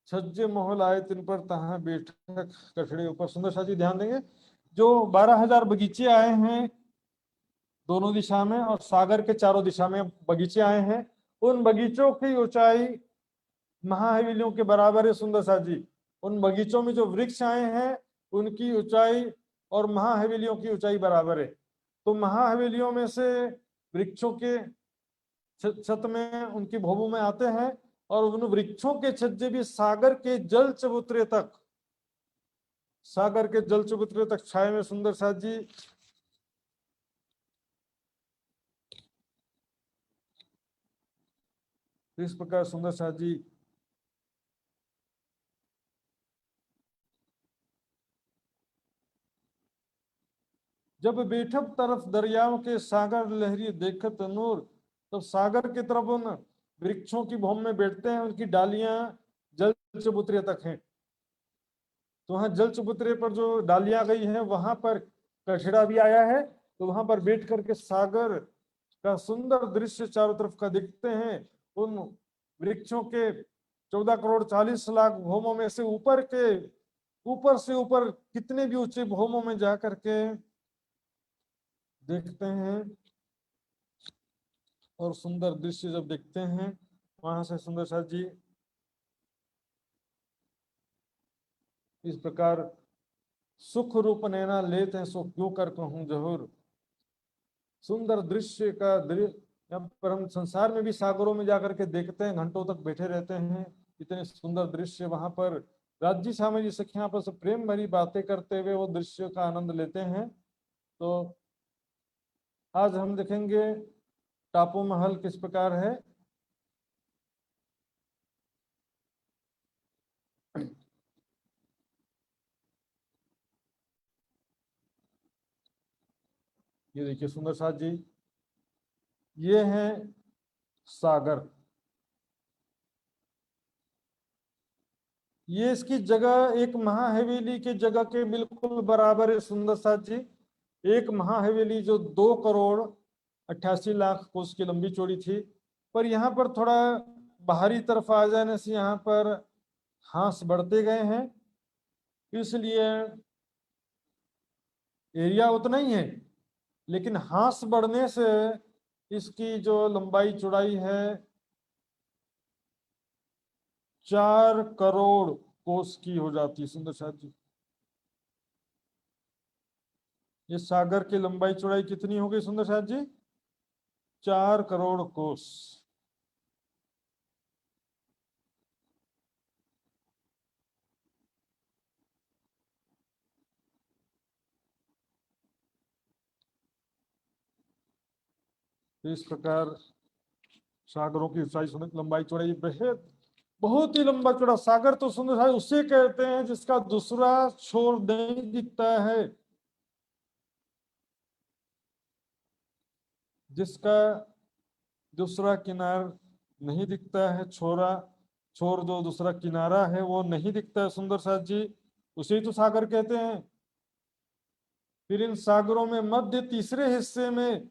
छज्जे मोहल आए तिन पर तहां बैठक कठड़े ऊपर। सुंदर सा जी ध्यान देंगे, जो 12,000 बगीचे आए हैं दोनों दिशा में और सागर के चारों दिशा में बगीचे आए हैं, उन बगीचों की ऊंचाई महाहवेलियों के बराबर है। सुंदर सा जी, उन बगीचों में जो वृक्ष आए हैं उनकी ऊंचाई और महाहवेलियों की ऊंचाई बराबर है। तो महाहवेलियों में से वृक्षों के छत में, उनकी भोमों में आते हैं, और उन वृक्षों के छज्जे भी सागर के जल चबूतरे तक, सागर के जल चबूतरे तक छाए में। सुंदर सा जी, इस प्रकार सुंदर सा जी जब बैठक तरफ दरियाओं के सागर लहरी देखत नूर, तो सागर की तरफ उन वृक्षों की भूमि में बैठते हैं, उनकी डालियां जल चबूतरे तक हैं। तो वहां जल चबूतरे पर जो डालियां गई हैं वहां पर कचड़ा भी आया है, तो वहां पर बैठ करके सागर का सुंदर दृश्य चारों तरफ का दिखते हैं। उन वृक्षों के 14 करोड़ 40 लाख भूमों में से ऊपर से ऊपर कितने भी ऊंचे भूमों में जा करके देखते हैं, और सुंदर दृश्य जब देखते हैं वहां से सुंदर सा जी इस प्रकार सुख रूप नैना लेते हैं सो क्यों कर कहूं जहूर। सुंदर दृश्य का यहाँ पर हम संसार में भी सागरों में जाकर के देखते हैं, घंटों तक बैठे रहते हैं, इतने सुंदर दृश्य वहां पर राज्य सामाजिक सखियां आपस में प्रेम भरी बातें करते हुए वो दृश्य का आनंद लेते हैं। तो आज हम देखेंगे टापू महल किस प्रकार है। ये देखिए सुंदर साथ जी, ये है सागर, ये इसकी जगह एक महाहवेली की जगह के बिल्कुल बराबर है। सुंदर साथ जी, एक महाहवेली जो 2 करोड़ 88 लाख कोस की लंबी चौड़ी थी, पर यहाँ पर थोड़ा बाहरी तरफ आ जाने से यहाँ पर हांस बढ़ते गए हैं, इसलिए एरिया उतना ही है, लेकिन हांस बढ़ने से इसकी जो लंबाई चौड़ाई है 4 करोड़ कोस की हो जाती है। सुंदर साथ जी, ये सागर की लंबाई चौड़ाई कितनी हो गई सुंदर साथ जी? 4 करोड़ कोस। तो इस प्रकार सागरों की ऊंचाई लंबाई चौड़ाई बेहद बहुत ही लंबा चौड़ा सागर तो सुंदर साथ उसे कहते हैं जिसका दूसरा छोर नहीं दिखता है, जिसका दूसरा किनार नहीं दिखता है, छोर जो दूसरा किनारा है वो नहीं दिखता है। सुंदर साथ जी, उसे ही तो सागर कहते हैं। फिर इन सागरों में मध्य तीसरे हिस्से में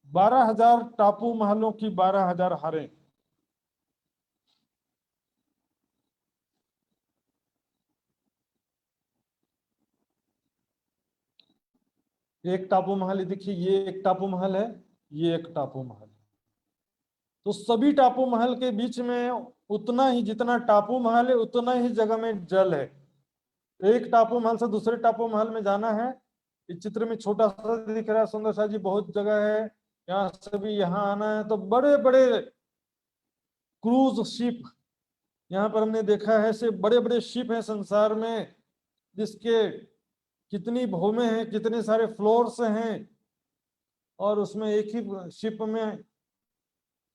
12,000 टापू महलों की 12,000 हारें। एक टापू महल देखिए, ये एक टापू महल है, ये एक टापू महल है, तो सभी टापू महल के बीच में उतना ही, जितना टापू महल है उतना ही जगह में जल है। एक टापू महल से दूसरे टापू महल में जाना है, इस चित्र में छोटा सा दिख रहा है सुंदर सा जी, बहुत जगह है, यहाँ से भी यहाँ आना है तो बड़े बड़े क्रूज शिप यहाँ पर हमने देखा है, से बड़े बड़े शिप हैं संसार में जिसके कितनी भूमें हैं, कितने सारे फ्लोर्स हैं, और उसमें एक ही शिप में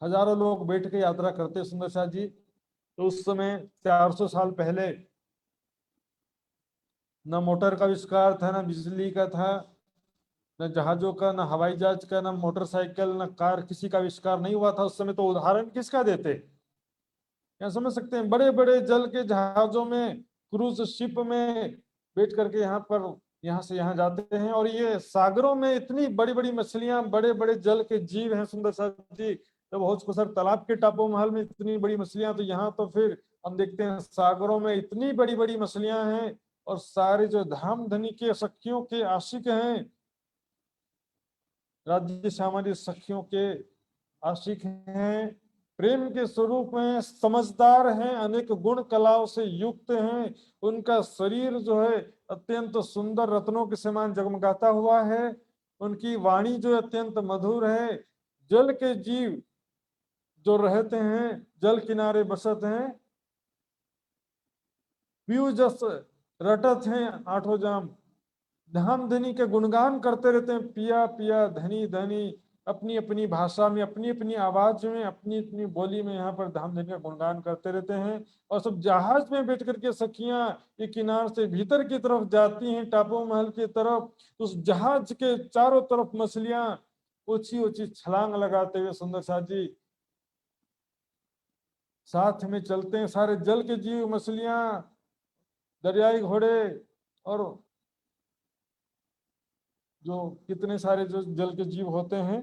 हजारों लोग बैठ के यात्रा करते। सुंदर शाह जी, तो उस समय 400 साल पहले न मोटर का आविष्कार था, न बिजली का था, न जहाजों का, न हवाई जहाज का, न मोटरसाइकिल, न कार, किसी का आविष्कार नहीं हुआ था उस समय। तो उदाहरण किसका देते, क्या समझ सकते हैं? बड़े बड़े जल के जहाजों में, क्रूज शिप में बैठ करके यहाँ से यहाँ जाते हैं। और ये सागरों में इतनी बड़ी बड़ी मछलियां, बड़े बड़े जल के जीव हैं सुंदर साथ जी। जब हौज को सर तालाब के टापू महल में इतनी बड़ी मछलियां, तो यहाँ तो फिर हम देखते हैं सागरों में इतनी बड़ी बड़ी मछलियां हैं। और सारे जो धाम धनी के सखियों के आशिक हैं, राज्य सामाजिक सखियों के आशिक हैं, प्रेम के स्वरूप में समझदार हैं, अनेक गुण कलाओं से युक्त हैं। उनका शरीर जो है अत्यंत सुंदर रत्नों के समान जगमगाता हुआ है। उनकी वाणी जो अत्यंत मधुर है। जल के जीव जो रहते हैं, जल किनारे बसत हैं, पीयू जस रटत हैं आठों जाम। धाम धनी के गुणगान करते रहते हैं, पिया पिया धनी धनी, अपनी अपनी भाषा में, अपनी अपनी आवाज में, अपनी अपनी बोली में यहाँ पर धाम धनी का गुणगान करते रहते हैं। और सब जहाज में बैठ करके सखियां ये किनार से भीतर की तरफ जाती हैं, टापू महल की तरफ। उस जहाज के चारों तरफ मछलियां ऊंची ऊंची छलांग लगाते हुए सुंदर साथ जी साथ में चलते हैं। सारे जल के जीव, मछलियां, दरियाई घोड़े, और जो कितने सारे जो जल के जीव होते हैं,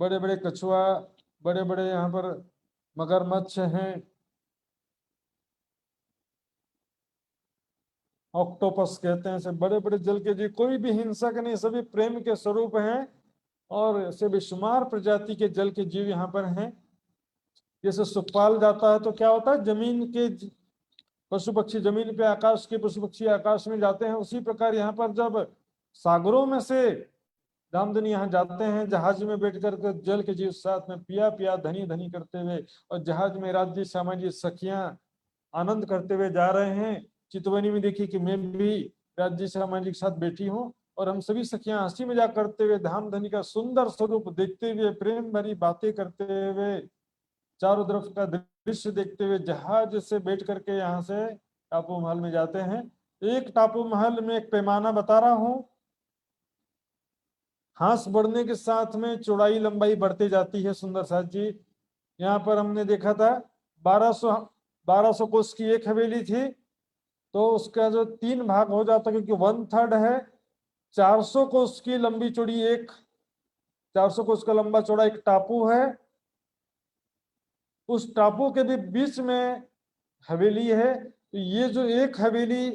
बड़े बड़े कछुआ, बड़े बड़े यहाँ पर मगरमच्छ हैं, ऑक्टोपस कहते हैं, सब बड़े बड़े जल के जीव। कोई भी हिंसक नहीं, सभी प्रेम के स्वरूप हैं। और से बेशुमार प्रजाति के जल के जीव यहाँ पर हैं। जैसे सुखपाल जाता है तो क्या होता है, जमीन के पशु पक्षी जमीन पे, आकाश के पशु पक्षी आकाश में जाते हैं। उसी प्रकार यहाँ पर जब सागरों में से दामदनी यहाँ जाते हैं, जहाज में बैठ कर जल के जीव साथ में पिया पिया धनी धनी करते हुए, और जहाज में राज्य सामाजिक सखियां आनंद करते हुए जा रहे हैं। चितवनी में देखिए कि मैं भी राज्य सामाजिक साथ बैठी हूँ, और हम सभी सखियां हंसी मजाक करते हुए धाम धनी का सुंदर स्वरूप देखते हुए, प्रेम भरी बातें करते हुए, चारों तरफ का दृश्य देखते हुए जहाज से बैठ करके यहाँ से टापू महल में जाते हैं। एक टापू महल में एक पैमाना बता रहा हूँ, हांस बढ़ने के साथ में चौड़ाई लंबाई बढ़ती जाती है सुंदर साथ जी। यहाँ पर हमने देखा था 1200 कोस की एक हवेली थी, तो उसका जो 3 भाग हो जाता, क्योंकि 1/3 है। 400 कोस की लंबी चौड़ी 400 कोस का लंबा चौड़ा एक टापू है। उस टापू के भी बीच में हवेली है। तो ये जो एक हवेली,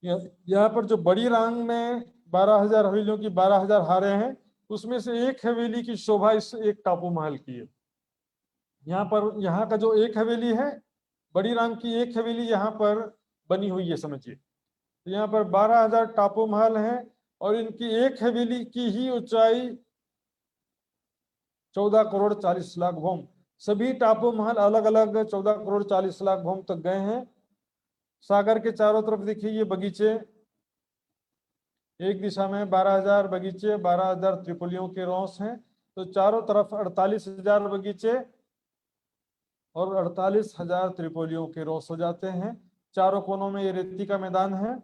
यहाँ पर जो बड़ी रांग में 12,000 हवेलियों की 12,000 हारे हैं, उसमें से एक हवेली की शोभा इस एक टापू महल की है। यहाँ पर, यहाँ का जो एक हवेली है, बड़ी रांग की एक हवेली यहाँ पर बनी हुई है समझिए। तो यहाँ पर 12,000 टापू महल हैं, और इनकी एक हवेली की ही ऊंचाई 14 करोड़ 40 लाख भूम। सभी टापू महल अलग अलग 14 करोड़ 40 लाख भूम तक गए हैं। सागर के चारों तरफ देखिए ये बगीचे, एक दिशा में 12,000 बगीचे, 12,000 त्रिपोलियों के रोस हैं। तो चारों तरफ 48,000 बगीचे और 48,000 त्रिपोलियों के रोस हो जाते हैं। चारों कोनों में ये रेती का मैदान है।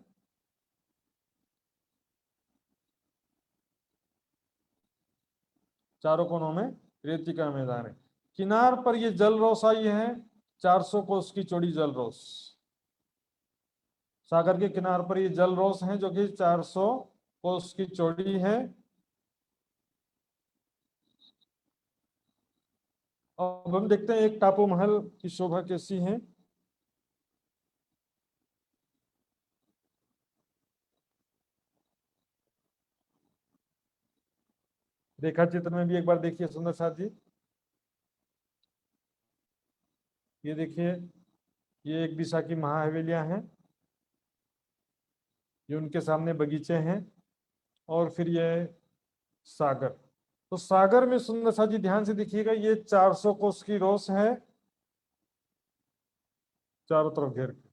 चारों कोनों में रेती का मैदान है। किनार पर ये जल रोस आई है, 400 कोस की चौड़ी जल रोस। सागर के किनार पर ये जल रोस है, जो कि 400 कोस की चौड़ी है। अब हम देखते हैं एक टापू महल की शोभा कैसी है। रेखा चित्र में भी एक बार देखिए सुंदर साथ जी। ये देखिए, ये एक दिशा की महाहवेलियां हैं, ये उनके सामने बगीचे हैं, और फिर ये सागर। तो सागर में सुंदर साथ जी ध्यान से देखिएगा, ये 400 कोस की रोस है चारों तरफ घेर के,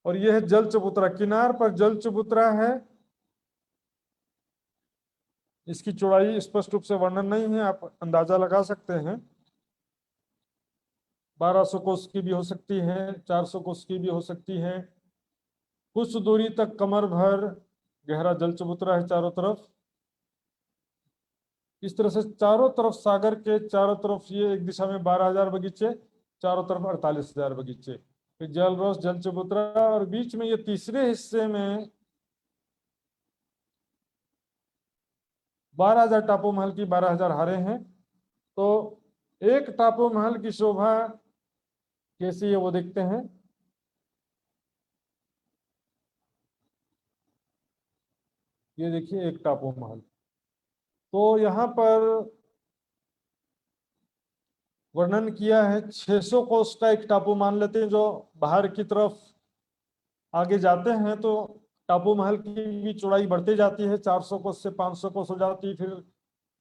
और यह है जल चबूतरा। किनार पर जल चबूतरा है। इसकी चौड़ाई स्पष्ट रूप से वर्णन नहीं है, आप अंदाजा लगा सकते हैं। 1200 कोस की भी हो सकती है, 400 कोस की भी हो सकती है। कुछ दूरी तक कमर भर गहरा जल चबूतरा है चारों तरफ। इस तरह से चारों तरफ सागर के चारों तरफ ये एक दिशा में 12,000 बगीचे, चारों तरफ 48,000 बगीचे, फिर जल रोस जल चबूतरा, और बीच में ये तीसरे हिस्से में 12,000 टापू महल की 12,000 हारे हैं। तो एक टापू महल की शोभा कैसी है वो देखते हैं। ये देखिए एक टापू महल। तो यहाँ पर वर्णन किया है 600 कोस का एक टापू मान लेते हैं। जो बाहर की तरफ आगे जाते हैं तो टापू महल की भी चौड़ाई बढ़ती जाती है, 400 कोस से 500 कोस हो जाती है, फिर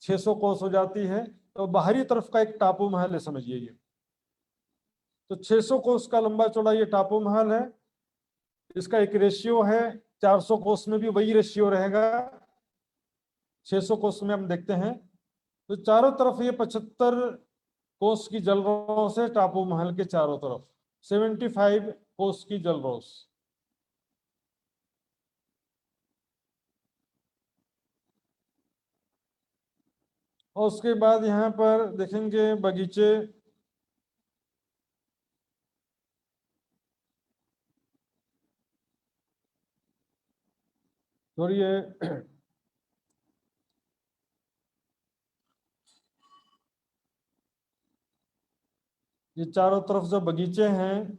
600 कोस हो जाती है। तो बाहरी तरफ का एक टापू महल है समझिए ये। तो 600 कोस का लंबा चौड़ा ये टापू महल है। इसका एक रेशियो है, 400 कोस में भी वही रेशियो रहेगा, 600 कोस में हम देखते हैं। तो चारों तरफ ये 75 कोस की जलरोस है टापू महल के चारों तरफ, 75 कोस की जलरोस। और उसके बाद यहाँ पर देखेंगे बगीचे। और ये चारों तरफ जो बगीचे हैं,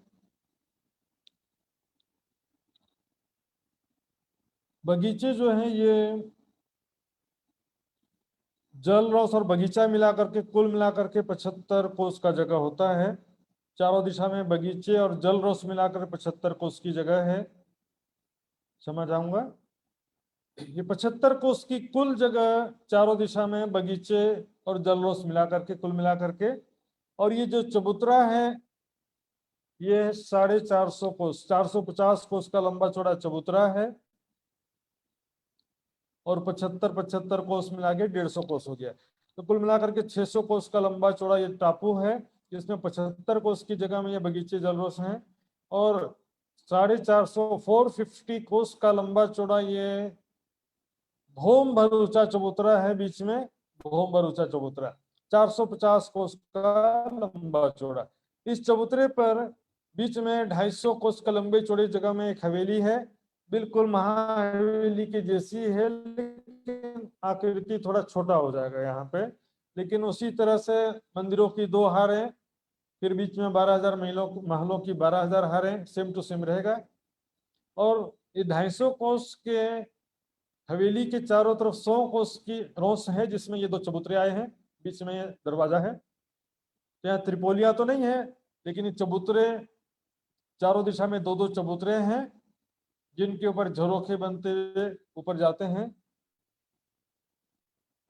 बगीचे जो हैं ये जल रस और बगीचा मिलाकर के कुल मिलाकर के 75 कोस का जगह होता है। चारों दिशा में बगीचे और जल रस मिलाकर 75 कोस की जगह है। समझ आऊंगा। ये 75 कोस की कुल जगह चारों दिशा में बगीचे और जल रस मिलाकर के कुल मिलाकर के। और ये जो चबूतरा है ये 450 कोस, 450 कोस का लंबा चौड़ा चबूतरा है। और 75 कोस मिला के 150 कोस हो गया। तो कुल मिलाकर के 600 कोस का लंबा चौड़ा ये टापू है, जिसमें 75 कोस की जगह में ये बगीचे जलरोस हैं। और 450 कोस का लंबा चौड़ा ये भोम भरूचा चबूतरा है। बीच में भोम भरूचा चबूतरा 450 कोस का लंबा चौड़ा। इस चबूतरे पर बीच में 250 कोस का लंबे चौड़े जगह में एक हवेली है, बिल्कुल महाहवेली की जैसी है, लेकिन आकृति थोड़ा छोटा हो जाएगा यहाँ पे। लेकिन उसी तरह से मंदिरों की 2 हारें, फिर बीच में 12,000 महलों की 12,000 हारें, सेम टू सेम रहेगा। और ये 250 कोस के हवेली के चारों तरफ 100 कोस की रोस है, जिसमें ये 2 चबूतरे आए हैं, बीच में दरवाजा है। तो यहाँ त्रिपोलिया तो नहीं है, लेकिन ये चबूतरे चारों दिशा में 2-2 चबूतरे हैं, जिनके ऊपर झरोखे बनते हुए ऊपर जाते हैं।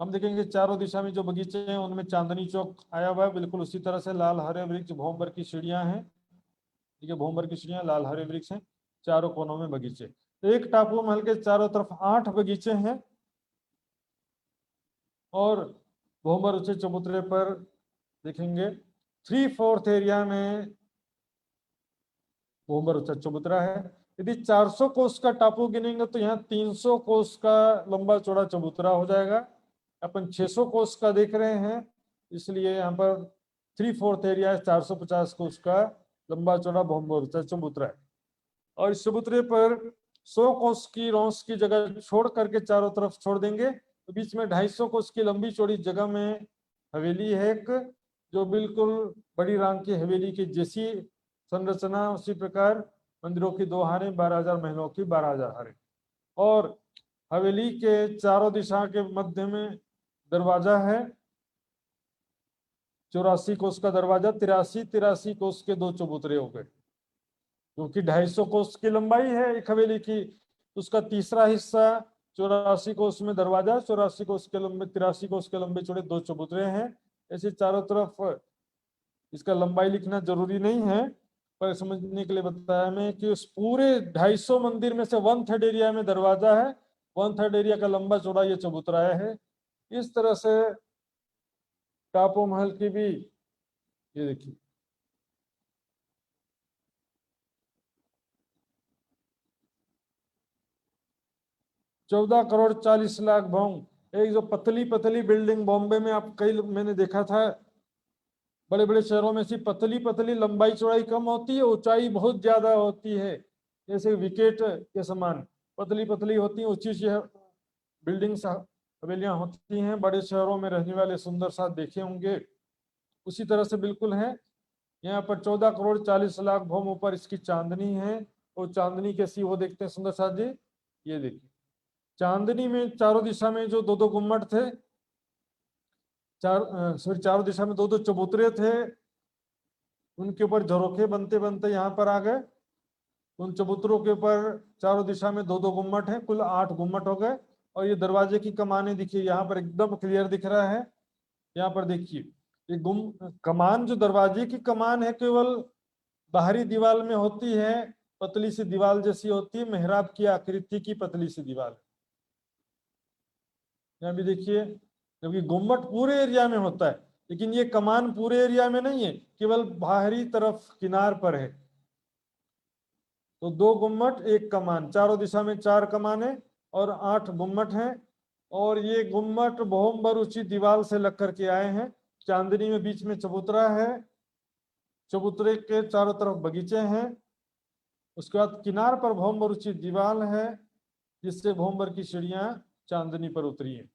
हम देखेंगे चारों दिशा में जो बगीचे हैं उनमें चांदनी चौक आया हुआ है, बिल्कुल उसी तरह से लाल हरे वृक्ष भोंबर की सीढ़ियां हैं। ठीक है, भोंबर की सीढ़ियां, लाल हरे वृक्ष हैं, चारों कोनों में बगीचे। तो एक टापू महल के चारों तरफ 8 बगीचे हैं। और भोंबर ऊंचे चबूतरे पर देखेंगे 3/4 एरिया में भोंबर ऊंचा चबूतरा है। यदि 400 कोस का टापू गिनेंगे तो यहाँ 300 कोस का लंबा चौड़ा चबूतरा हो जाएगा। अपन 600 कोस का देख रहे हैं, इसलिए यहाँ पर 3/4 एरिया 450 कोस का लंबा चौड़ा भोंबर ऊंचा चबूतरा है। और इस चबूतरे पर 100 कोस की रोंस की जगह छोड़ करके चारों तरफ छोड़ देंगे, तो बीच में 250 कोस की लंबी चौड़ी जगह में हवेली है एक, जो बिल्कुल बड़ी राम की हवेली की जैसी संरचना, उसी प्रकार मंदिरों की 2 हारें, 12,000 महलों की 12,000 हारें। और हवेली के चारों दिशा के मध्य में दरवाजा है, 84 कोस का दरवाजा, 83 कोस के 2 चबूतरे हो गए, क्योंकि 250 कोस की लंबाई है एक हवेली की। उसका तीसरा हिस्सा 84 कोस में दरवाजा, 84 कोस के लंबे 83 कोस के लंबे चौड़े 2 चबूतरे हैं। ऐसे चारों तरफ इसका लंबाई लिखना जरूरी नहीं है, पर समझने के लिए बताया मैं कि उस पूरे 250 मंदिर में से 1/3 एरिया में दरवाजा है, 1/3 एरिया का लंबा चौड़ा ये चबूतरा है। इस तरह से टापू महल की भी ये देखिए 14,40,00,000 भवन। एक जो पतली पतली बिल्डिंग बॉम्बे में आप कई मैंने देखा था, बड़े बड़े शहरों में सी पतली पतली, लंबाई चौड़ाई कम होती है, ऊंचाई बहुत ज्यादा होती है, जैसे विकेट के समान पतली पतली होती है, ऊंची बिल्डिंग्स हवेलियां होती हैं। बड़े शहरों में रहने वाले सुंदर साथ देखे होंगे, उसी तरह से बिल्कुल है। यहाँ पर 14,40,00,000 भूम ऊपर इसकी चांदनी है। और चांदनी कैसी वो देखते हैं सुंदर साथ जी। ये देखिए चांदनी में चारों दिशा में जो दो दो गुम्मट थे, चारों दिशा में दो दो चबूतरे थे, उनके ऊपर झरोखे बनते बनते यहाँ पर आ गए। उन चबूतरों के ऊपर चारों दिशा में दो दो गुम्मट हैं, कुल 8 गुम्मट हो गए। और ये दरवाजे की कमाने दिखिए, यहाँ पर एकदम क्लियर दिख रहा है। यहाँ पर देखिए ये कमान, जो दरवाजे की कमान है, केवल बाहरी दीवार में होती है, पतली सी दीवार जैसी होती है, मेहराब की आकृति की पतली सी दीवार। यहाँ भी देखिए, जबकि गुम्मट पूरे एरिया में होता है, लेकिन ये कमान पूरे एरिया में नहीं है, केवल बाहरी तरफ किनार पर है। तो 2 गुम्मट 1 कमान, चारों दिशा में 4 कमाने और 8 गुम्मट हैं। और ये गुम्मट बहुम्बर ऊंची दीवार से लग करके आए हैं। चांदनी में बीच में चबूतरा है, चबूतरे के चारों तरफ बगीचे हैं। उसके बाद किनार पर बहुम्बर ऊंची दीवार है, जिससे बहुम्बर की सीढ़ियां चांदनी पर उतरी है।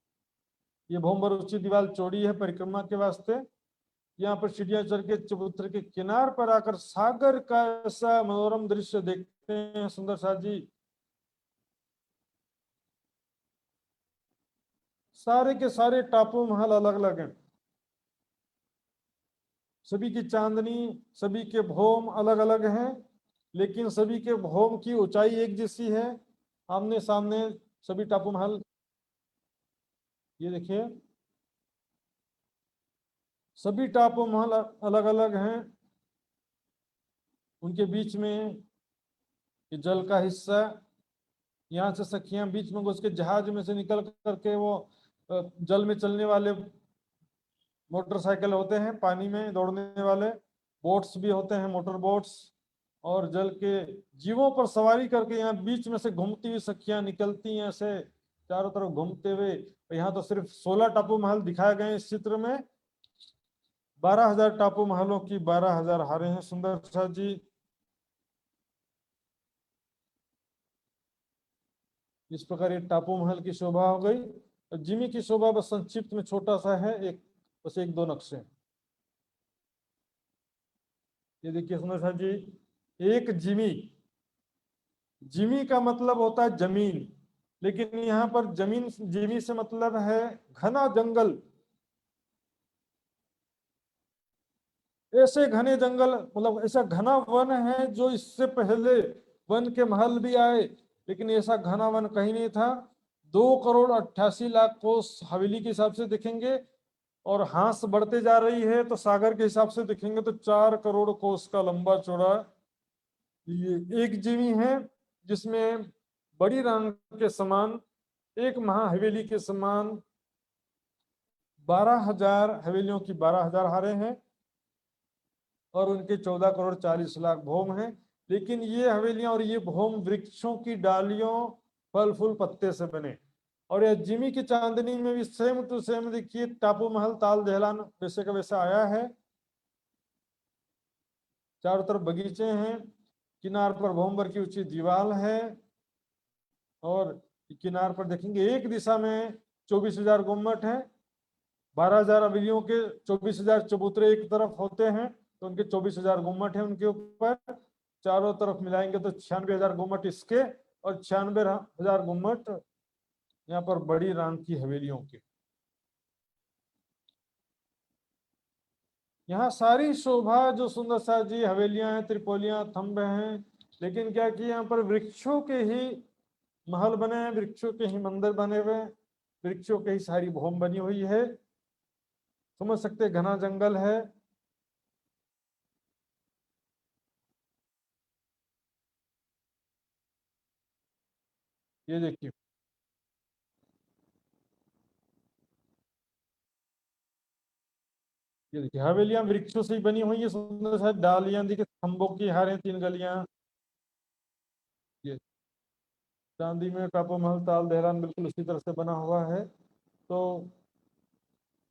ये बहुम्बर ऊंची दीवार चौड़ी है परिक्रमा के वास्ते। यहाँ पर सीढ़ियां चढ़ के चबूतरे के किनार पर आकर सागर का ऐसा मनोरम दृश्य देखते हैं सुंदर साथ जी। सारे के सारे टापू महल अलग अलग हैं, सभी की चांदनी, सभी के भौम अलग अलग हैं, लेकिन सभी के भौम की ऊंचाई एक जैसी है। आमने सामने सभी टापू महल, ये देखिए सभी टापू महल अलग अलग हैं। उनके बीच में ये जल का हिस्सा, यहाँ से सखियां बीच में घुस के जहाज में से निकल करके वो जल में चलने वाले मोटरसाइकिल होते हैं, पानी में दौड़ने वाले बोट्स भी होते हैं, मोटर बोट्स, और जल के जीवों पर सवारी करके यहाँ बीच में से घूमती हुई सखियां निकलती हैं, ऐसे चारों तरफ घूमते हुए। यहाँ तो सिर्फ 16 टापू महल दिखाए गए इस चित्र में। 12,000 टापू महलों की 12,000 हारे हैं सुंदर साथ जी। इस प्रकार ये टापू महल की शोभा हो गई। जिमी की शोभा बस संक्षिप्त में छोटा सा है, बस 1-2 नक्शे। ये देखिए सुंदर साथ जी, एक जिमी, जिमी का मतलब होता है जमीन, लेकिन यहाँ पर जमीन, जिमी से मतलब है घना जंगल। ऐसे घने जंगल, मतलब ऐसा घना वन है जो इससे पहले वन के महल भी आए, लेकिन ऐसा घना वन कहीं नहीं था। 2,88,00,000 कोस हवेली के हिसाब से दिखेंगे, और हांस बढ़ते जा रही है तो सागर के हिसाब से दिखेंगे तो 4 करोड़ कोस का लंबा चौड़ा ये एक जिमी है, जिसमें बड़ी रांग के समान, एक महा हवेली के समान 12,000 हवेलियों की 12,000 हारे हैं, और उनके 14,40,00,000 भौम हैं। लेकिन ये हवेलियां और ये भौम वृक्षों की डालियों, फल फूल पत्ते से बने। और यह जिमी की चांदनी में भी सेम टू सेम देखिए, टापू महल ताल दहलान वैसे का वैसा आया है। चारों तरफ बगीचे हैं, किनार पर भौमबर की ऊंची दीवार है, और किनार पर देखेंगे एक दिशा में 24,000 गुम्मट हैं। 12,000 हवेलियों के 24,000 चबूतरे एक तरफ होते हैं, तो उनके 24,000 गुम्मट हैं उनके ऊपर। चारों तरफ मिलाएंगे तो 96,000 गुम्मट इसके, और 96,000 गुम्मट यहाँ पर बड़ी रांग की हवेलियों के। यहाँ सारी शोभा जो सुंदर सा जी, हवेलियां हैं, त्रिपोलियां, थंब हैं, लेकिन क्या कि यहाँ पर वृक्षों के ही महल बने हैं, वृक्षों के ही मंदिर बने हुए हैं, वृक्षों के ही सारी भौम बनी हुई है। समझ सकते, घना जंगल है। ये देखिए, ये देखिए हवेलियां वृक्षों से ही बनी हुई है, सुंदर सा डालियां देखिए, खंभों की हारें, 3 गलियां। ये चांदी में टापू महल ताल देहरान बिल्कुल उसी तरह से बना हुआ है। तो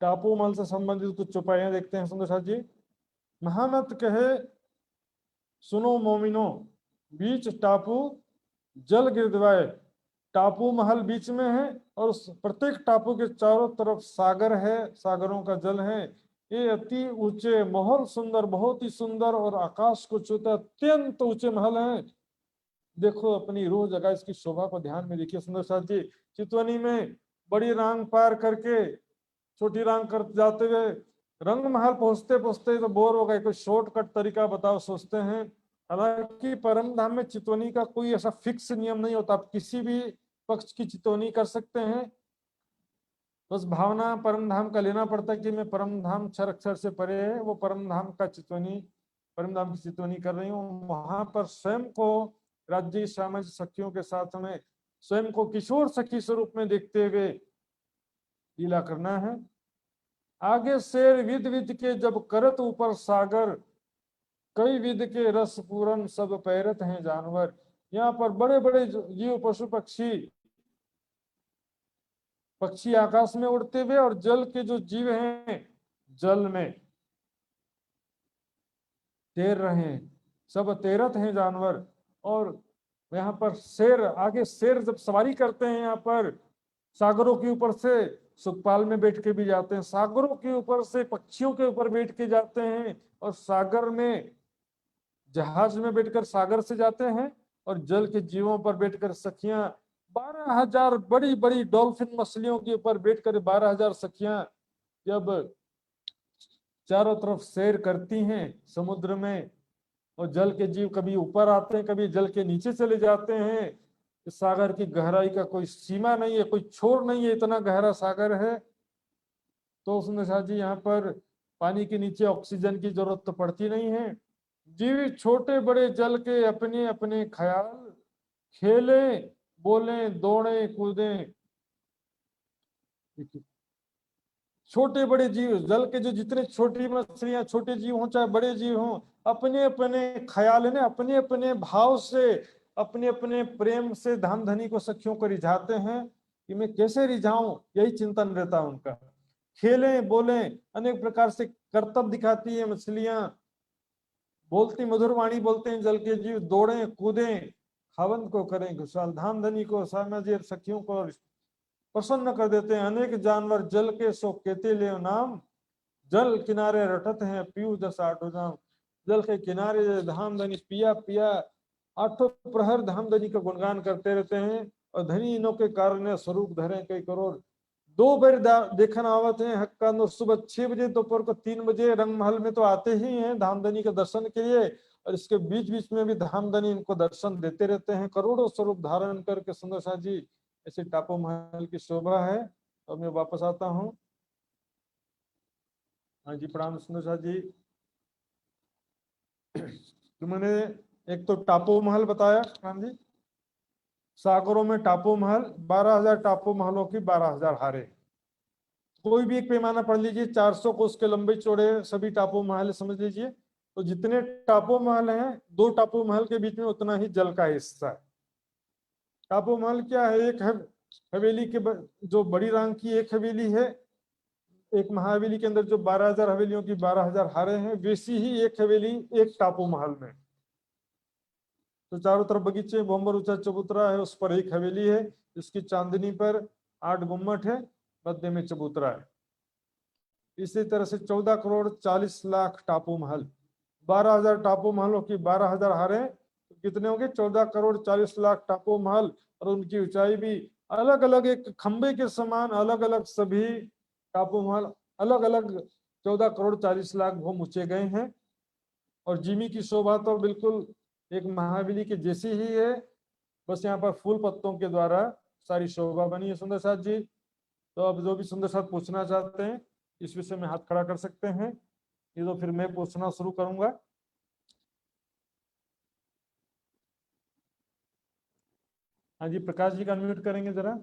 टापू महल से संबंधित कुछ चौपाइयां देखते हैं सुंदर साथ जी। महामत कहे सुनो मोमिनो, बीच टापू जल गिरदवाए। टापू महल बीच में है और उस प्रत्येक टापू के चारों तरफ सागर है, सागरों का जल है। ये अति ऊंचे महल सुंदर, बहुत ही सुंदर और आकाश को छूते अत्यंत ऊंचे महल हैं। देखो अपनी रूह जगह इसकी शोभा को ध्यान में देखिए सुंदर साथ जी। चितवनी में बड़ी रांग पार करके छोटी रांग कर जाते हुए रंग महल पहुंचते पहुंचते तो बोर हो गए, कोई शॉर्टकट तरीका बताओ सोचते हैं। हालांकि परम धाम में चितवनी का कोई ऐसा फिक्स नियम नहीं होता, आप किसी भी पक्ष की चितवनी कर सकते हैं। बस भावना परम धाम का लेना पड़ता है कि मैं परम धाम क्षर अक्षर से परे है, वो परम धाम का चितवनी, परम धाम की चितवनी कर रही हूँ। वहां पर स्वयं को राज्य सामाजिक सखियों के साथ हमें स्वयं को किशोर सखी स्वरूप में देखते हुए लीला करना है। आगे शेर विद विद के जब करत ऊपर सागर, कई विद के रस पूरन सब पैरत हैं जानवर। यहाँ पर बड़े बड़े जीव पशु पक्षी, पक्षी आकाश में उड़ते हुए और जल के जो जीव हैं जल में तैर रहे हैं, सब तैरत हैं जानवर। और यहाँ पर शेर, आगे शेर जब सवारी करते हैं यहाँ पर सागरों के ऊपर से, सुखपाल में बैठ के भी जाते हैं, सागरों के ऊपर से पक्षियों के ऊपर बैठ के जाते हैं और सागर में जहाज में बैठकर सागर से जाते हैं और जल के जीवों पर बैठकर सखियां 12,000 बड़ी बड़ी डॉल्फिन मछलियों के ऊपर बैठकर 12,000 सखियां जब चारों तरफ सैर करती हैं समुद्र में, और जल के जीव कभी ऊपर आते हैं कभी जल के नीचे चले जाते हैं। इस सागर की गहराई का कोई सीमा नहीं है, कोई छोर नहीं है, इतना गहरा सागर है। तो उसने साथ जी यहाँ पर पानी के नीचे ऑक्सीजन की जरूरत तो पड़ती नहीं है। जीव छोटे बड़े जल के अपने अपने ख्याल, खेले बोले दौड़े कूदे। छोटे बड़े जीव, जल के जो जितने छोटी मछलियां, छोटे जीव हों चाहे बड़े जीव हों, अपने अपने ख्याल ने अपने अपने भाव से, अपने अपने प्रेम से धाम धनी को सखियों को रिझाते हैं कि मैं कैसे रिझाऊं, यही चिंतन रहता है उनका। खेलें बोले अनेक प्रकार से करतब दिखाती है मछलियां, बोलती मधुर वाणी बोलते हैं जल के जीव, दौड़े कूदे खावंद को करें खुशहाल, धाम धनी को सामाजिक सखियों को प्रसन्न कर देते हैं। अनेक जानवर जल के सो केते ले नाम, जल किनारे रटत हैं पीऊ दस आठो जाम। जल के किनारे धाम धनी पिया पिया आठों प्रहर धाम धनी का गुणगान करते रहते हैं। और धनी इनों के कारण स्वरूप धरे कई करोड़। दो बार देखना आवत है हक्का नो, सुबह 6 बजे, दोपहर को 3 बजे रंग महल में तो आते ही हैं धामधनी के दर्शन के लिए, और इसके बीच बीच में भी धामधनी इनको दर्शन देते रहते हैं करोड़ों स्वरूप धारण करके। सुंदर शाह जी ऐसे टापू महल की शोभा है। और मैं वापस आता हूँ। हाँ जी प्रणाम सुंदर शाह जी। तो मैंने एक तो टापू महल बताया प्रणाम जी, सागरों में टापू महल, 12,000 टापू महलों की 12,000 हारे। कोई भी एक पैमाना पढ़ लीजिए, 400 कोस के लंबे चौड़े सभी टापू महल समझ लीजिए। तो जितने टापू महल हैं, 2 टापू महल के बीच में उतना ही जल का हिस्सा है। टापू महल क्या है, एक हवेली के जो बड़ी रांग की एक हवेली है, एक महाहवेली के अंदर जो 12,000 हवेलियों की 12,000 हारे हैं, वैसी ही एक हवेली एक टापू महल में। तो चारों तरफ बगीचे, बोम्बर ऊंचा चबूतरा है, उस पर एक हवेली है जिसकी चांदनी पर 8 गुम्मट है, मध्य में चबूतरा है। इसी तरह से 14 करोड़ 40 लाख टापू महल, 12,000 टापू महलों की 12,000 हारे, तो कितने होंगे 14 करोड़ 40 लाख टापू महल। और उनकी ऊंचाई भी अलग अलग, एक खंबे के समान अलग अलग सभी टापू महल अलग अलग 14 करोड़ 40 लाख भूम ऊंचे गए हैं। और जिमी की शोभा तो बिल्कुल एक महाबली के जैसी ही है, बस यहाँ पर फूल पत्तों के द्वारा सारी शोभा बनी है। सुंदर साथ जी, तो अब जो भी सुंदर साथ पूछना चाहते हैं इस विषय में हाथ खड़ा कर सकते हैं, ये तो फिर मैं पूछना शुरू करूंगा। हाँ जी प्रकाश जी का अनम्यूट करेंगे जरा।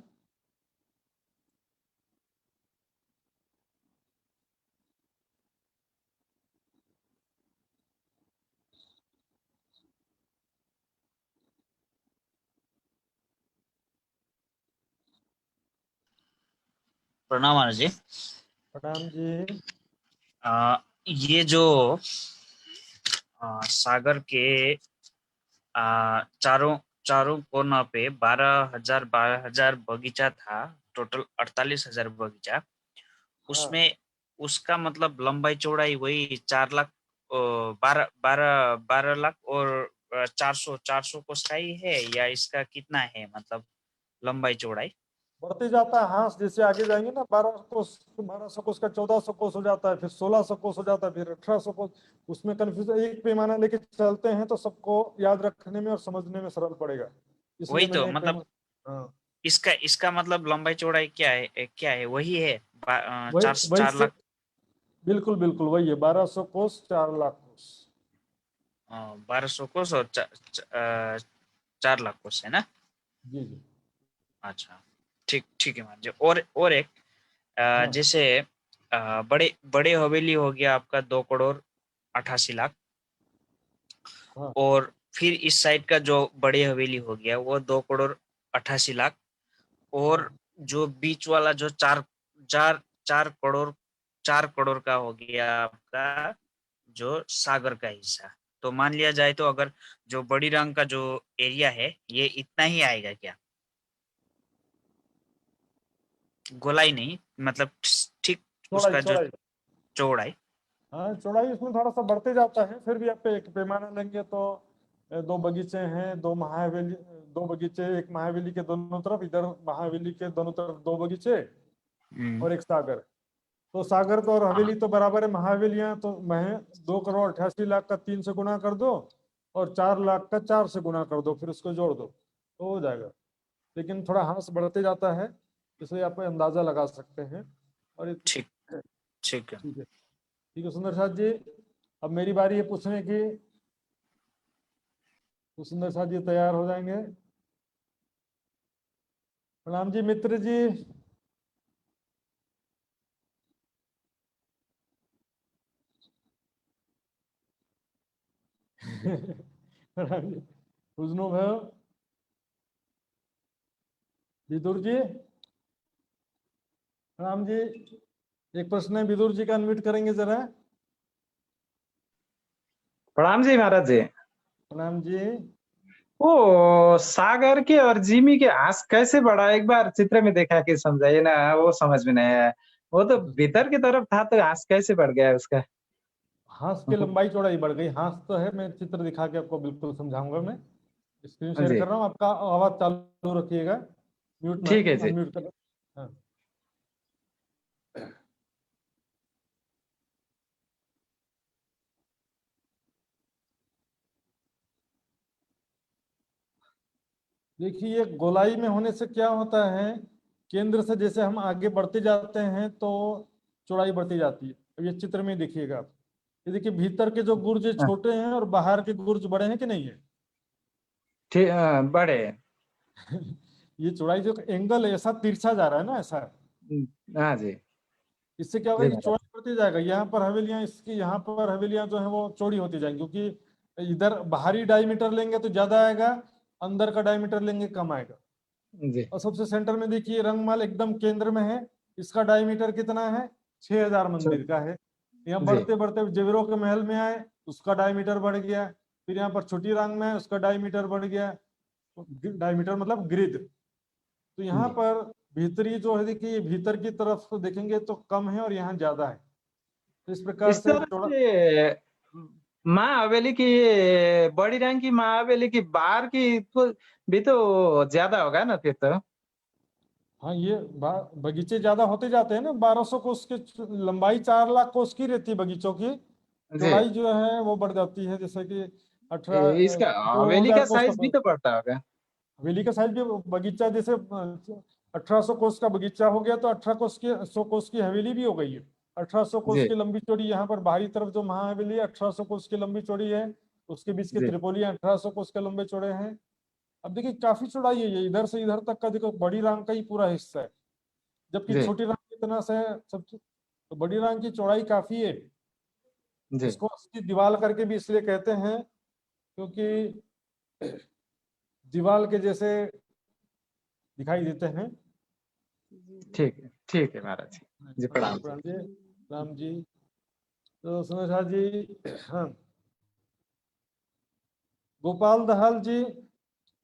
प्रणाम महाराज जी। प्रणाम जी। ये जो सागर के चारों चारों कोना पे 12,000 बगीचा था, टोटल 48,000 बगीचा। हाँ, उसमें उसका मतलब लंबाई चौड़ाई वही 4 लाख 12 लाख और 400 कोस का ही है, या इसका कितना है मतलब लंबाई चौड़ाई? बढ़ते जाता है हाँ, जैसे आगे जाएंगे ना 12 कोस, 1200 कोस का 1400 कोस हो जाता है, फिर 1600 कोस हो जाता है, फिर 1800 कोस। उसमें कंफ्यूजन, एक पैमाना लेके चलते हैं तो सबको याद रखने में और समझने में सरल पड़ेगा, वही इसलिए तो मैंने एक मतलब पैमाना। हाँ, इसका मतलब लंबाई चौड़ाई क्या है वही है वही चार वही चार से, लाख बिल्कुल बिल्कुल वही है, 1200 कोस 4 लाख कोस। 1200 कोस और 4 लाख कोस है ना? जी जी। अच्छा, ठीक ठीक है महाराज जी। और एक हाँ जैसे बड़े बड़े हवेली हो गया आपका 2,88,00,000, हाँ और फिर इस साइड का जो बड़े हवेली हो गया वो 2,88,00,000, और हाँ जो बीच वाला जो चार चार 4 करोड़ 4 करोड़ का हो गया आपका जो सागर का हिस्सा। तो मान लिया जाए तो अगर जो बड़ी रंग का जो एरिया है ये इतना ही आएगा क्या? गोलाई नहीं, मतलब ठीक चौड़ाई उसका जो चौड़ाई। चौड़ाई। हाँ चौड़ाई उसमें थोड़ा सा बढ़ते जाता है, फिर भी आप एक पैमाना लेंगे तो 2 बगीचे हैं, 2 महावेली, 2 बगीचे, एक महावेली के दोनों तरफ, इधर महावेली के दोनों तरफ 2 बगीचे हम्म, और एक सागर। तो सागर तो और हाँ हवेली तो बराबर है, महावेलियां तो मैं 2,88,00,000 का 3 से गुना कर दो और 4 लाख का 4 से गुना कर दो, फिर उसको जोड़ दो तो हो जाएगा। लेकिन थोड़ा हाथ बढ़ते जाता है, इसलिए आप अंदाजा लगा सकते हैं। और ठीक ठीक है। ठीक है, ठीक है सुंदर साथ जी। अब मेरी बारी है पूछने की, तो सुंदर साथ जी तैयार हो जाएंगे। प्रणाम जी मित्र जी। प्रणाम जी। उजनू भयो विदुर जी। प्रणाम जी। एक प्रश्न है, विदुर जी का अनम्यूट करेंगे जरा। प्रणाम जी महाराज जी। प्रणाम जी। वो सागर के और जिमी के आंस कैसे बढ़ा, एक बार चित्र में देखा के समझाइए ना, वो समझ में नहीं आया। वो तो भीतर की तरफ था तो आंस कैसे बढ़ गया उसका? हाथ की लंबाई चौड़ाई बढ़ गई, हाथ तो है, मैं चित्र दिखा के आपको बिल्कुल समझाऊंगा। मैं स्क्रीन शेयर जी कर रहा हूँ, आपका आवाज चालू रखिएगा, म्यूट ना, ठीक है जी। अनम्यूट कर। हाँ। देखिए ये गोलाई में होने से क्या होता है, केंद्र से जैसे हम आगे बढ़ते जाते हैं तो चौड़ाई बढ़ती जाती है। अब ये चित्र में देखिएगा आप, ये देखिए भीतर के जो गुर्ज हाँ, छोटे हैं और बाहर के गुर्ज बड़े हैं कि नहीं है। ठीक, बड़े। ये चौड़ाई जो एंगल है ऐसा तिरछा जा रहा है ना, ऐसा। हाँ जी। इससे क्या होगा जी कि महाराज। चौड़ाई बढ़ती जाएगा, यहाँ पर हवेलियां, इसकी यहाँ पर हवेलियां जो है वो चौड़ी होती जाएंगी, क्योंकि इधर बाहरी डायमीटर लेंगे तो ज्यादा आएगा, अंदर का डायमीटर लेंगे कम आएगा। जी और सबसे सेंटर में देखिए रंगमाल एकदम केंद्र में है, इसका डायमीटर कितना है, 6,000 मंदिर का है। यहाँ जी बढ़ते बढ़ते जेवरों के महल में आए, उसका डायमीटर बढ़ गया। फिर यहाँ पर छोटी रंग में है, उसका डायमीटर बढ़ गया। डायमीटर मतलब ग्रिड। तो यहाँ जी। पर भीतरी जो है, देखिए भीतर की तरफ तो देखेंगे तो कम है और यहाँ ज्यादा है, तो इस प्रकार इस से तरह थोड़ा। से माँ हवेली की, बड़ी रंग की माँ हवेली की बाहर की तो भी तो ज्यादा होगा ना फिर तो? हाँ ये बगीचे ज्यादा होते जाते हैं ना, 1200 कोस के लंबाई 4 लाख कोस की रहती है बगीचों की, जी। चौड़ाई जो है वो बढ़ जाती है, जैसे कि 18 इसका दो हवेली हजार का कोस साइज भी का। तो बढ़ता होगा। हवेली का साइज भी, बगीचा जैसे 1800 कोस का बगीचा हो गया तो 18 कोस की 100 कोस की हवेली भी हो गई है। 1800 कोस जी की लंबी चौड़ी, यहाँ पर बाहरी तरफ जो महाहवेली है 1800 कोस की लंबी चौड़ी है, उसके बीच के जी त्रिपोलियां 1800 कोस के लंबे चौड़े हैं। अब देखिए काफी चौड़ाई है ये, इधर से इधर तक का देखो बड़ी रांग का ही पूरा हिस्सा है, जबकि जी छोटी रांग इतना से है सब, तो बड़ी रांग की चौड़ाई काफी है। जी। इसको उसकी दीवार करके भी इसलिए कहते हैं क्योंकि दीवार के जैसे दिखाई देते हैं। ठीक है। ठीक है महाराज जी प्रणाम। प्रणाम जी। राम जी। तो सुंदर साथ जी, हाँ, गोपाल दहाल जी,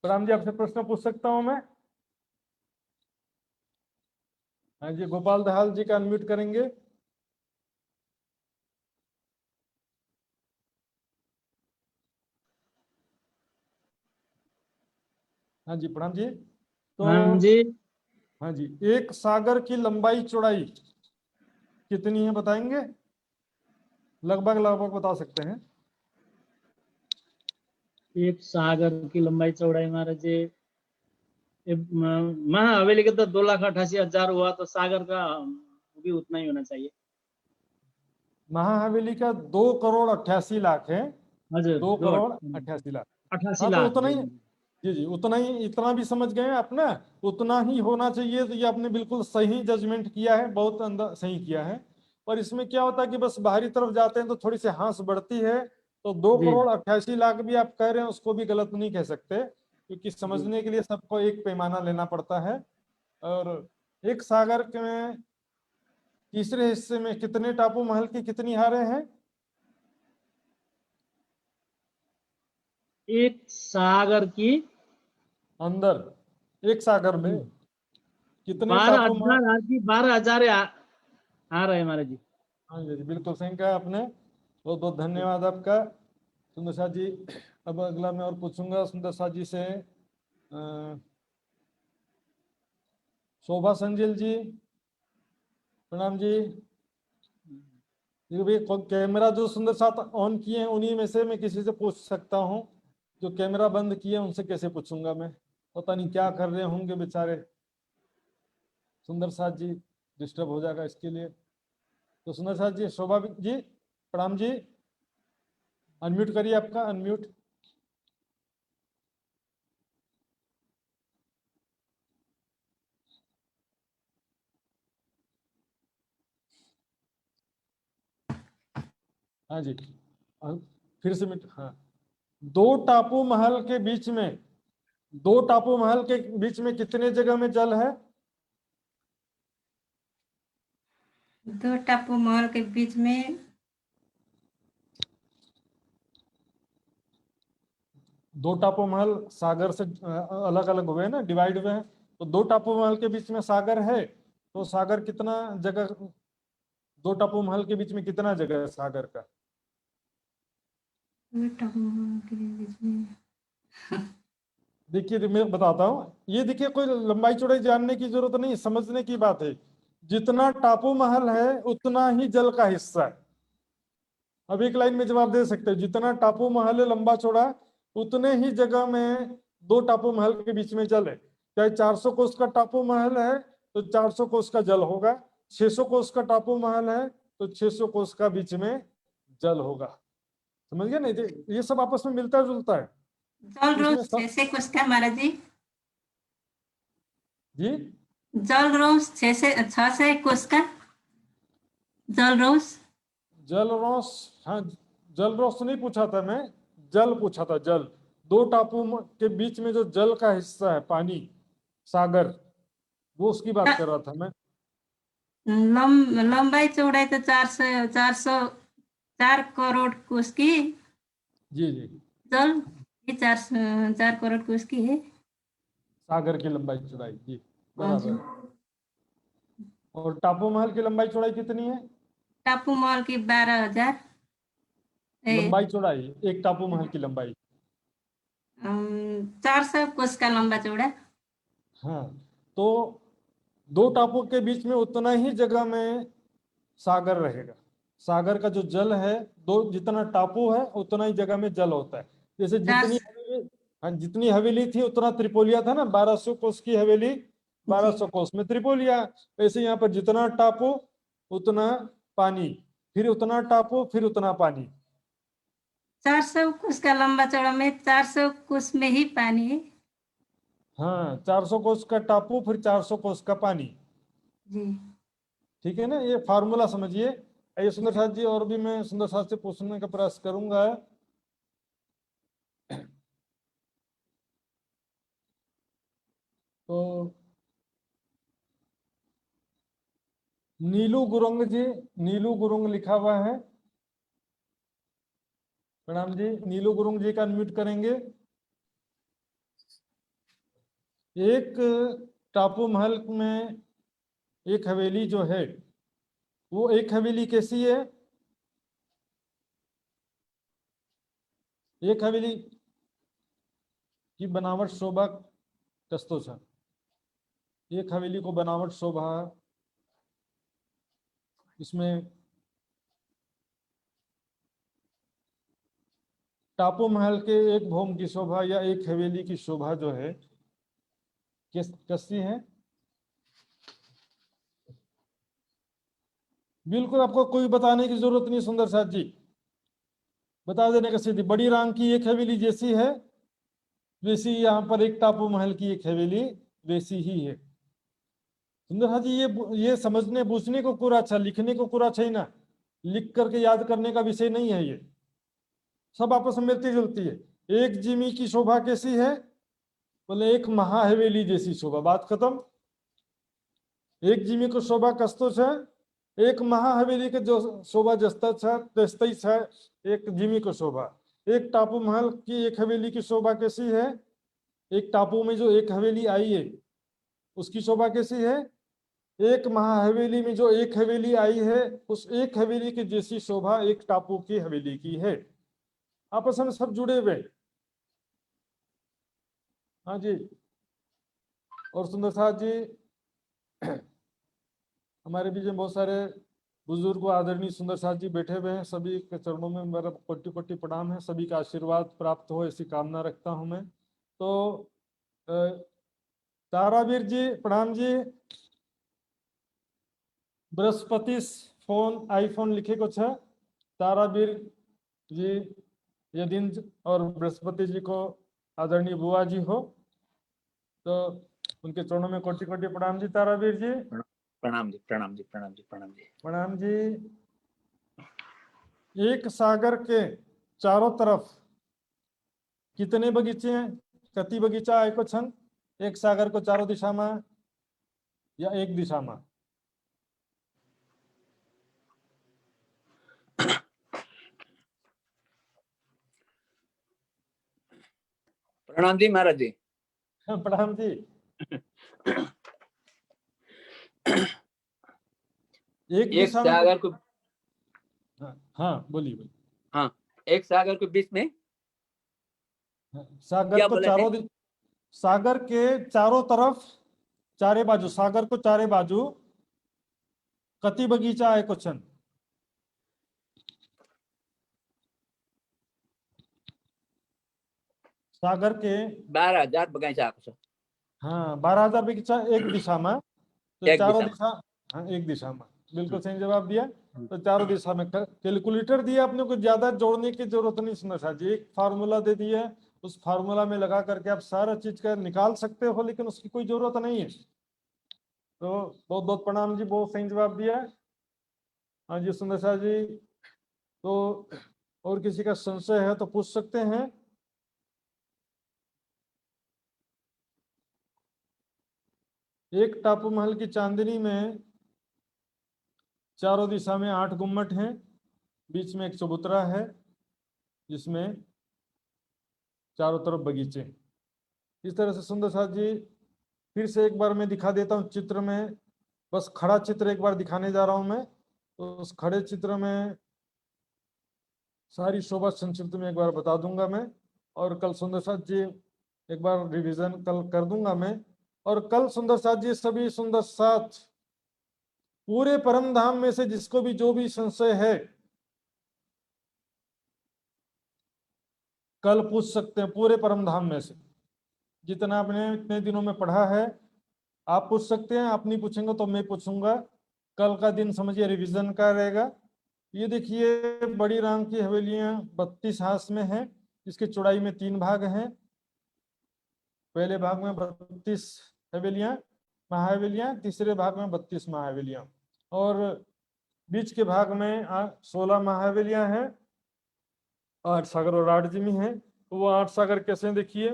प्रणाम जी, आपसे प्रश्न पूछ सकता हूं मैं? हाँ जी, गोपाल दहाल जी का अनम्यूट करेंगे। हाँ जी, प्रणाम जी। तो हाँ जी, हाँ जी, एक सागर की लंबाई चौड़ाई कितनी है बताएंगे? लगभग लगभग बता सकते हैं। एक सागर की लंबाई चौड़ाई महाराज जी, महाहवेली का तो 2,88,000 हुआ, तो सागर का भी उतना ही होना चाहिए। महाहवेली का 2,88,00,000 है। हजुर, 2,88,00,000। 88 हाँ, तो लाख उतना जी। ही, जी जी, उतना ही, इतना भी समझ गए आप ना, उतना ही होना चाहिए। तो ये आपने बिल्कुल सही जजमेंट किया है, बहुत अंदर सही किया है। पर इसमें क्या होता है कि बस बाहरी तरफ जाते हैं तो थोड़ी सी हांस बढ़ती है। तो दो जी करोड़ 88,00,000 भी आप कह रहे हैं, उसको भी गलत नहीं कह सकते, क्योंकि जी। समझने के लिए सबको एक पैमाना लेना पड़ता है। और एक सागर के में तीसरे हिस्से में कितने टापू महल की कितनी हारें हैं? एक सागर की अंदर एक सागर में कितने बारह टापू महल? हजार की 12,000 आ रहे हैं महाराज जी। हाँ जी, बिल्कुल सही कहा आपने। बहुत बहुत धन्यवाद आपका सुंदर साथ जी। अब अगला मैं और पूछूंगा सुंदर साथ जी से। शोभा संजिल जी, प्रणाम जी। ये भी कैमरा जो सुंदर साथ ऑन किए हैं उन्हीं में से मैं किसी से पूछ सकता हूँ, जो कैमरा बंद किए उनसे कैसे पूछूंगा मैं? पता नहीं क्या कर रहे होंगे बेचारे। सुंदर साथ जी डिस्टर्ब हो जाएगा इसके लिए। तो सुंदर साथ जी, शोभा जी, प्रणाम जी, अनम्यूट करिए आपका, अनम्यूट। हाँ जी, फिर से मिट, हाँ। दो टापू महल के बीच में, दो टापू महल के बीच में कितने जगह में जल है? दो टापू महल के बीच में दो टापू महल सागर से अलग अलग हुए हैं ना, डिवाइड हुए हैं। तो दो टापू महल के बीच में सागर है, तो सागर कितना जगह, दो टापू महल के बीच में कितना जगह है सागर का? दो टापू महल के बीच में देखिए मैं बताता हूँ, ये देखिए कोई लंबाई चौड़ाई जानने की जरूरत नहीं, समझने की बात है। जितना टापू महल है उतना ही जल का हिस्सा है। अब एक लाइन में जवाब दे सकते हो, जितना टापू महल है लंबा चौड़ा, उतने ही जगह में दो टापू महल के बीच में जल है। चाहे 400 कोस का टापू महल है तो 400 कोस का जल होगा, 600 कोस का टापू महल है तो 600 कोस का बीच में जल होगा। समझ गए ना? ये सब आपस में मिलता जुलता है। जल इसमें रोज सब, 600 कोस का महाराज जी। जी, जल रोज 600 कोस का जल रोज। जल रोस, हाँ, जल रोस नहीं पूछा था मैं, जल पूछा था, जल। दो टापू के बीच में जो जल का हिस्सा है, पानी, सागर, वो उसकी बात कर रहा था मैं। लंबाई चौड़ाई तो 4 कोस की जी जी, जल, ये 4 करोड़ कोस की है। सागर की लंबाई चौड़ाई, जी, हाँ जी। बराबर। और टापू महल की लंबाई चौड़ाई कितनी है? टापू महल की 12,000, लंबाई चौड़ाई, एक टापू महल की लंबाई। 400 कोस का लंबा चौड़ा। हाँ, तो दो टापू के बीच में उतना ही जगह में सागर रहेगा। सागर का जो जल है, दो, जितना टापू है उतना ही जगह में जल होता है। जैसे चार, हाँ, जितनी हवेली थी उतना त्रिपोलिया था ना, 1200 कोस की हवेली, जी, 1200 कोस में त्रिपोलिया। वैसे यहाँ पर जितना टापू उतना पानी, फिर उतना टापू, फिर उतना पानी। 400 कोस का लंबा चौड़ा में 400 कोस में ही पानी है। हाँ, 400 कोस का टापू, फिर 400 कोस का पानी। जी। ठीक है ना, ये फार्मूला समझिए। आइए सुंदर साथ जी, और भी मैं सुंदर साथ से पूछने का प्रयास करूंगा। तो नीलू गुरुंग जी, नीलू गुरुंग लिखा हुआ है। प्रणाम जी, नीलू गुरुंग जी का अनम्यूट करेंगे। एक टापू महल में एक हवेली जो है, वो एक हवेली कैसी है? एक हवेली की बनावट शोभा कस्तो छ? एक हवेली को बनावट शोभा, इसमें टापू महल के एक भोम की शोभा या एक हवेली की शोभा जो है कैसी है? बिल्कुल आपको कोई बताने की जरूरत नहीं सुंदर साथ जी, बता देने का सीधी। बड़ी राम की एक हवेली जैसी है वैसी यहाँ पर एक टापू महल की एक हवेली वैसी ही है। सुंदर साथ जी, ये समझने बूझने को पूरा अच्छा, लिखने को पूरा अच्छा ही ना, लिख करके याद करने का विषय नहीं है ये, सब आपस में मिलती जुलती है। एक जिमी की शोभा कैसी है? बोले एक महा हवेली जैसी शोभा, बात खत्म। एक जिमी को शोभा कस्तो है? एक महा हवेली के जो शोभा जस्ता था तेस्ता है एक जिमी को शोभा। एक टापू महल की एक हवेली की शोभा कैसी है? एक टापू में जो एक हवेली आई है उसकी शोभा कैसी है? एक महा हवेली में जो एक हवेली आई है उस एक हवेली की जैसी शोभा एक टापू की हवेली की है। आपस में सब जुड़े हुए। हाँ जी। और सुंदर साथ जी, हमारे बीच में बहुत सारे बुजुर्ग आदरणीय सुंदर साथ जी बैठे हुए हैं, सभी के चरणों में मेरा कोटि कोटि प्रणाम है। सभी का आशीर्वाद प्राप्त हो ऐसी कामना रखता हूं मैं। तो तारावीर जी प्रणाम जी। बृहस्पति फोन आईफोन लिखे कुछ है। तारावीर जी ये दिन और बृहस्पति जी को आदरणीय बुआ जी हो, तो उनके चरणों में कोटि कोटि प्रणाम जी। तारावीर जी प्रणाम जी, प्रणाम जी, प्रणाम जी, प्रणाम जी, प्रणाम जी। एक सागर के चारों तरफ कितने बगीचे हैं? कति बगीचा है कुछ? एक सागर को चारों दिशा में या एक दिशा में? प्रणाम जी महाराज जी। प्रणाम जी। एक एक दिशा में सागर को, हाँ बोलिए। हाँ, एक सागर के बीच में सागर क्या को बोले चारों थे? सागर के चारों तरफ, चारे बाजू, सागर को चारे बाजू कति बगीचा है क्वेश्चन? सागर के 12,000 बगीचा कुछ। हाँ 12,000 बगीचा एक दिशा में, तो एक चारों दिशा में। दिशा, हाँ एक दिशा में, बिल्कुल सही जवाब दिया। तो चारों दिशा में कैलकुलेटर दिया आपने, कुछ ज्यादा जोड़ने की जरूरत नहीं सुना साहब जी, एक फार्मूला दे दिया, उस फार्मूला में लगा करके आप सारा चीज का निकाल सकते हो, लेकिन उसकी कोई जरूरत नहीं है। तो बहुत बहुत प्रणाम जी, बहुत सही जवाब दिया। हाँ जी सुंदर साहब जी, तो और किसी का संशय है तो पूछ सकते हैं। एक टापू महल की चांदनी में चारों दिशा में 8 गुम्मट हैं, बीच में एक चबूतरा है जिसमें चारों तरफ बगीचे। इस तरह से सुंदर साथ जी फिर से एक बार मैं दिखा देता हूँ चित्र में, बस खड़ा चित्र एक बार दिखाने जा रहा हूं मैं। तो उस खड़े चित्र में सारी शोभा संक्षिप्त में एक बार बता दूंगा मैं, और कल सुंदर साथ जी एक बार रिवीजन कल कर दूंगा मैं। और कल सुंदर साथ जी सभी सुंदर साथ पूरे परम धाम में से जिसको भी जो भी संशय है कल पूछ सकते हैं। पूरे परम धाम में से जितना आपने इतने दिनों में पढ़ा है आप पूछ सकते हैं, आप नहीं पूछेंगे तो मैं पूछूंगा। कल का दिन समझिए रिवीजन का रहेगा। ये देखिए बड़ी राम की हवेलियां 32 हाथ में है, इसकी चौड़ाई में 3 भाग हैं। पहले भाग में 32 हवेलियां महाहवेलियां, तीसरे भाग में 32 महाहवेलियां, और बीच के भाग में 16 महाहवेलियां हैं। 8 सागर और 8 जिमी है। तो वो 8 सागर कैसे देखिए,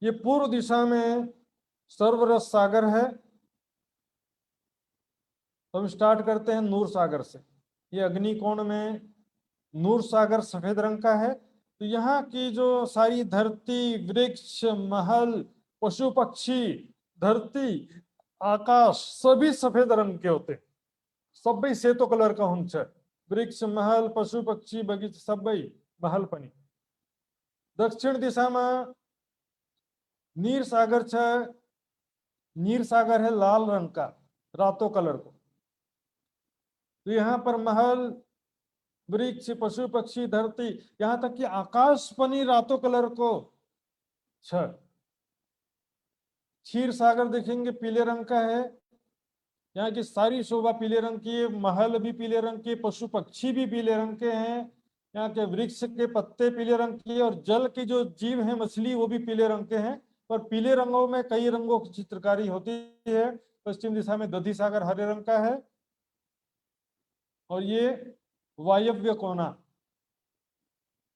ये पूर्व दिशा में सर्वरस सागर है, तो हम स्टार्ट करते हैं नूर सागर से। ये अग्निकोण में नूर सागर सफेद रंग का है। तो यहाँ की जो सारी धरती, वृक्ष, महल, पशु पक्षी, धरती, आकाश सभी सफेद रंग के होते हैं। सबै सेतो कलर का हुन्छ। वृक्ष, महल, पशु पक्षी, बगीचा सबै महल पनि। दक्षिण दिशामा नीर सागर छ। नीर सागर है लाल रंग का, रातो कलर को। तो यहाँ पर महल, वृक्ष, पशु पक्षी, धरती, यहाँ तक कि आकाश पनि रातो कलर को छ। क्षीर सागर देखेंगे पीले रंग का है। यहाँ की सारी शोभा पीले रंग की है। महल भी पीले रंग के, पशु पक्षी भी पीले रंग के हैं। यहाँ के वृक्ष के पत्ते पीले रंग के, और जल के जो जीव हैं, मछली, वो भी पीले रंग के हैं। पर पीले रंगों में कई रंगों की चित्रकारी होती है। पश्चिम दिशा में दधी सागर हरे रंग का है। और ये वायव्य कोना,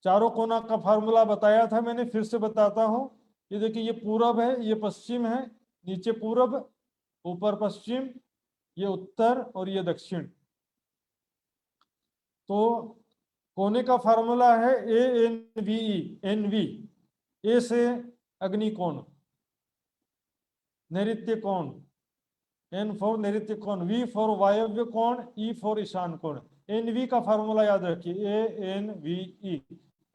चारों कोना का फार्मूला बताया था मैंने, फिर से बताता हूं। ये देखिए, ये पूरब है, ये पश्चिम है, नीचे पूरब, ऊपर पश्चिम, ये उत्तर और ये दक्षिण। तो कोने का फार्मूला है ANVE, NV। ए से अग्निकोण, नैऋत्य कोण, N फॉर नैऋत्य कोण, V फॉर वायव्य कोण, E फॉर ईशान कोण। NV का फार्मूला याद रखिए, ANVE,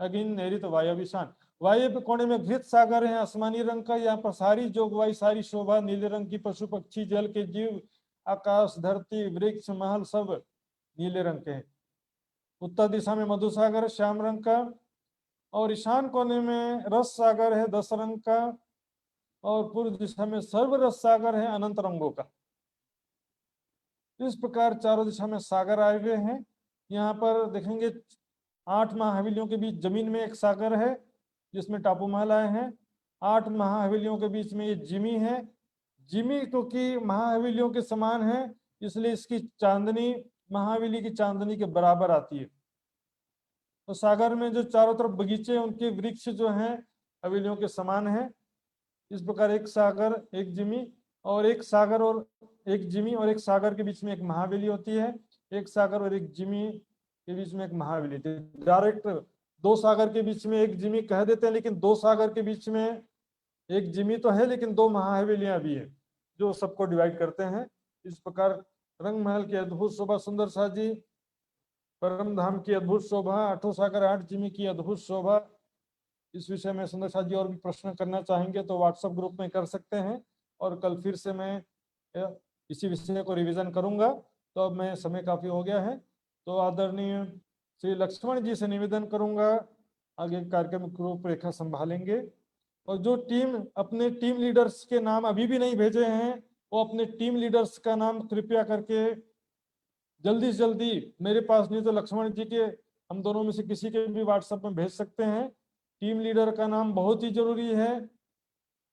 अग्नि, नैऋत्य, वायव्य, ईशान। वायव्य कोण में घृत सागर है आसमानी रंग का। यहाँ पर सारी जोगवाई, सारी शोभा नीले रंग की, पशु पक्षी, जल के जीव, आकाश, धरती, वृक्ष, महल सब नीले रंग के हैं। उत्तर दिशा में मधु सागर है श्याम रंग का। और ईशान कोने में रस सागर है 10 रंग का। और पूर्व दिशा में सर्व रस सागर है अनंत रंगों का। इस प्रकार चारों दिशा में सागर आए हुए हैं। यहाँ पर देखेंगे 8 महाहवेलियों के बीच जमीन में एक सागर है, जिसमें टापू महल आए हैं। 8 महाहवेलियों के बीच में ये जिमी है। जिमी क्योंकि महाहवेलियों के समान है, इसलिए इसकी चांदनी महाहवेली की चांदनी के बराबर आती है। तो सागर में जो चारों तरफ बगीचे, उनके वृक्ष जो हैं हवेलियों के समान है। इस प्रकार एक सागर, एक जिमी, और एक सागर और एक जिमी और एक सागर के बीच में एक महाहवेली होती है। एक सागर और एक जिमी के बीच में एक महाहवेली। डायरेक्ट 2 सागर के बीच में एक जिमी कह देते हैं, लेकिन 2 सागर के बीच में एक जिमी तो है, लेकिन 2 महाहवेलियां भी है जो सबको डिवाइड करते हैं। इस प्रकार रंग महल की अद्भुत शोभा, सुंदर साजी, परम धाम की अद्भुत शोभा, 8 सागर 8 जिमी की अद्भुत शोभा। इस विषय में सुंदर साजी और भी प्रश्न करना चाहेंगे तो व्हाट्सएप ग्रुप में कर सकते हैं। और कल फिर से मैं इसी विषय को रिवीजन करूंगा। तो अब मैं, समय काफी हो गया है, तो आदरणीय श्री लक्ष्मण जी से निवेदन करूंगा, आगे कार्यक्रम की रूपरेखा संभालेंगे। और जो टीम, अपने टीम लीडर्स के नाम अभी भी नहीं भेजे हैं, वो अपने टीम लीडर्स का नाम कृपया करके जल्दी से जल्दी मेरे पास, नहीं तो लक्ष्मण जी के, हम दोनों में से किसी के भी व्हाट्सएप में भेज सकते हैं। टीम लीडर का नाम बहुत ही जरूरी है।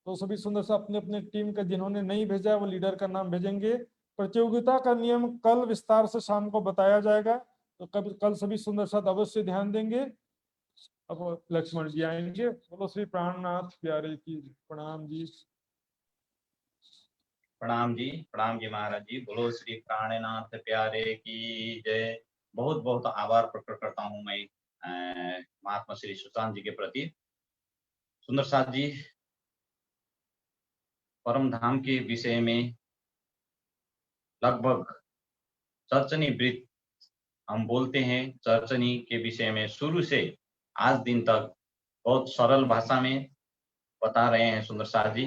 तो सभी सुंदर सा अपने अपने टीम का, जिन्होंने नहीं भेजा वो लीडर का नाम भेजेंगे। प्रतियोगिता का नियम कल विस्तार से शाम को बताया जाएगा, तो कल सभी सुंदर साथ अवश्य ध्यान देंगे। अब लक्ष्मण जी आएंगे। बोलो श्री प्राणनाथ प्यारे की प्रणाम जी। प्रणाम जी महाराज जी। बोलो श्री प्राणनाथ प्यारे की जय। बहुत बहुत आभार प्रकट करता हूँ मैं महात्मा श्री सुशांत जी के प्रति। सुंदर साथ जी, परम धाम के विषय में लगभग चर्चनी वृत्त हम बोलते हैं। चर्चनी के विषय में शुरू से आज दिन तक बहुत सरल भाषा में बता रहे हैं सुंदर साथ जी।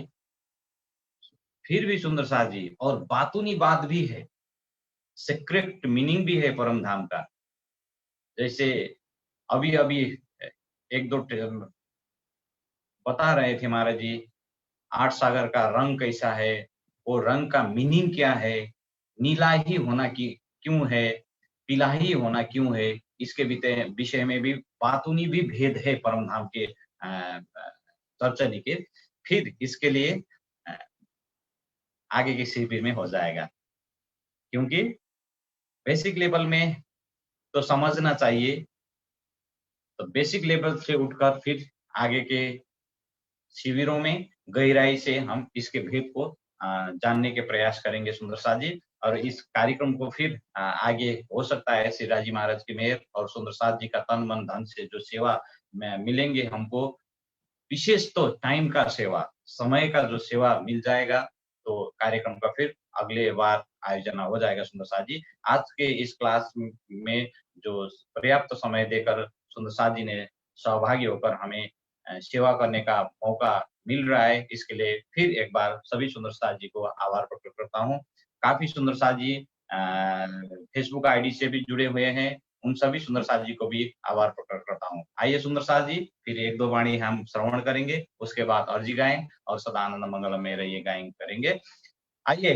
फिर भी सुंदर साथ जी, और बातूनी बात भी है, सीक्रेट मीनिंग भी है परम धाम का। जैसे अभी अभी 1-2 बता रहे थे महाराज जी, 8 सागर का रंग कैसा है, वो रंग का मीनिंग क्या है, नीला ही होना क्यों है, पीला ही होना क्यों है, इसके विषय में भी बातूनी भी भेद है परम धाम के चर्चनी के। फिर इसके लिए आगे के शिविर में हो जाएगा, क्योंकि बेसिक लेवल में तो समझना चाहिए। तो बेसिक लेवल से उठकर फिर आगे के शिविरों में गहराई से हम इसके भेद को जानने के प्रयास करेंगे सुंदर साथ जी। और इस कार्यक्रम को फिर आगे हो सकता है सिराज जी महाराज की मेहर और सुंदर साथ जी का तन मन धन से जो सेवा में मिलेंगे हमको, विशेष तो टाइम का सेवा, समय का जो सेवा मिल जाएगा, तो कार्यक्रम का फिर अगले बार आयोजन हो जाएगा। सुंदर साथ जी, आज के इस क्लास में जो पर्याप्त समय देकर सुंदर साथ जी ने सहभागी होकर हमें सेवा करने का मौका मिल रहा है, इसके लिए फिर एक बार सभी सुंदर साथ जी को आभार प्रकट करता हूँ। काफी सुंदर साथ जी फेसबुक आईडी से भी जुड़े हुए हैं, उन सभी सुंदर साथ जी को भी आभार प्रकट करता हूँ। आइए सुंदर साथ जी, फिर एक दो वाणी हम श्रवण करेंगे, उसके बाद अर्जी गाएं और सदानंद मंगलम में रहिए गाएं करेंगे। आइए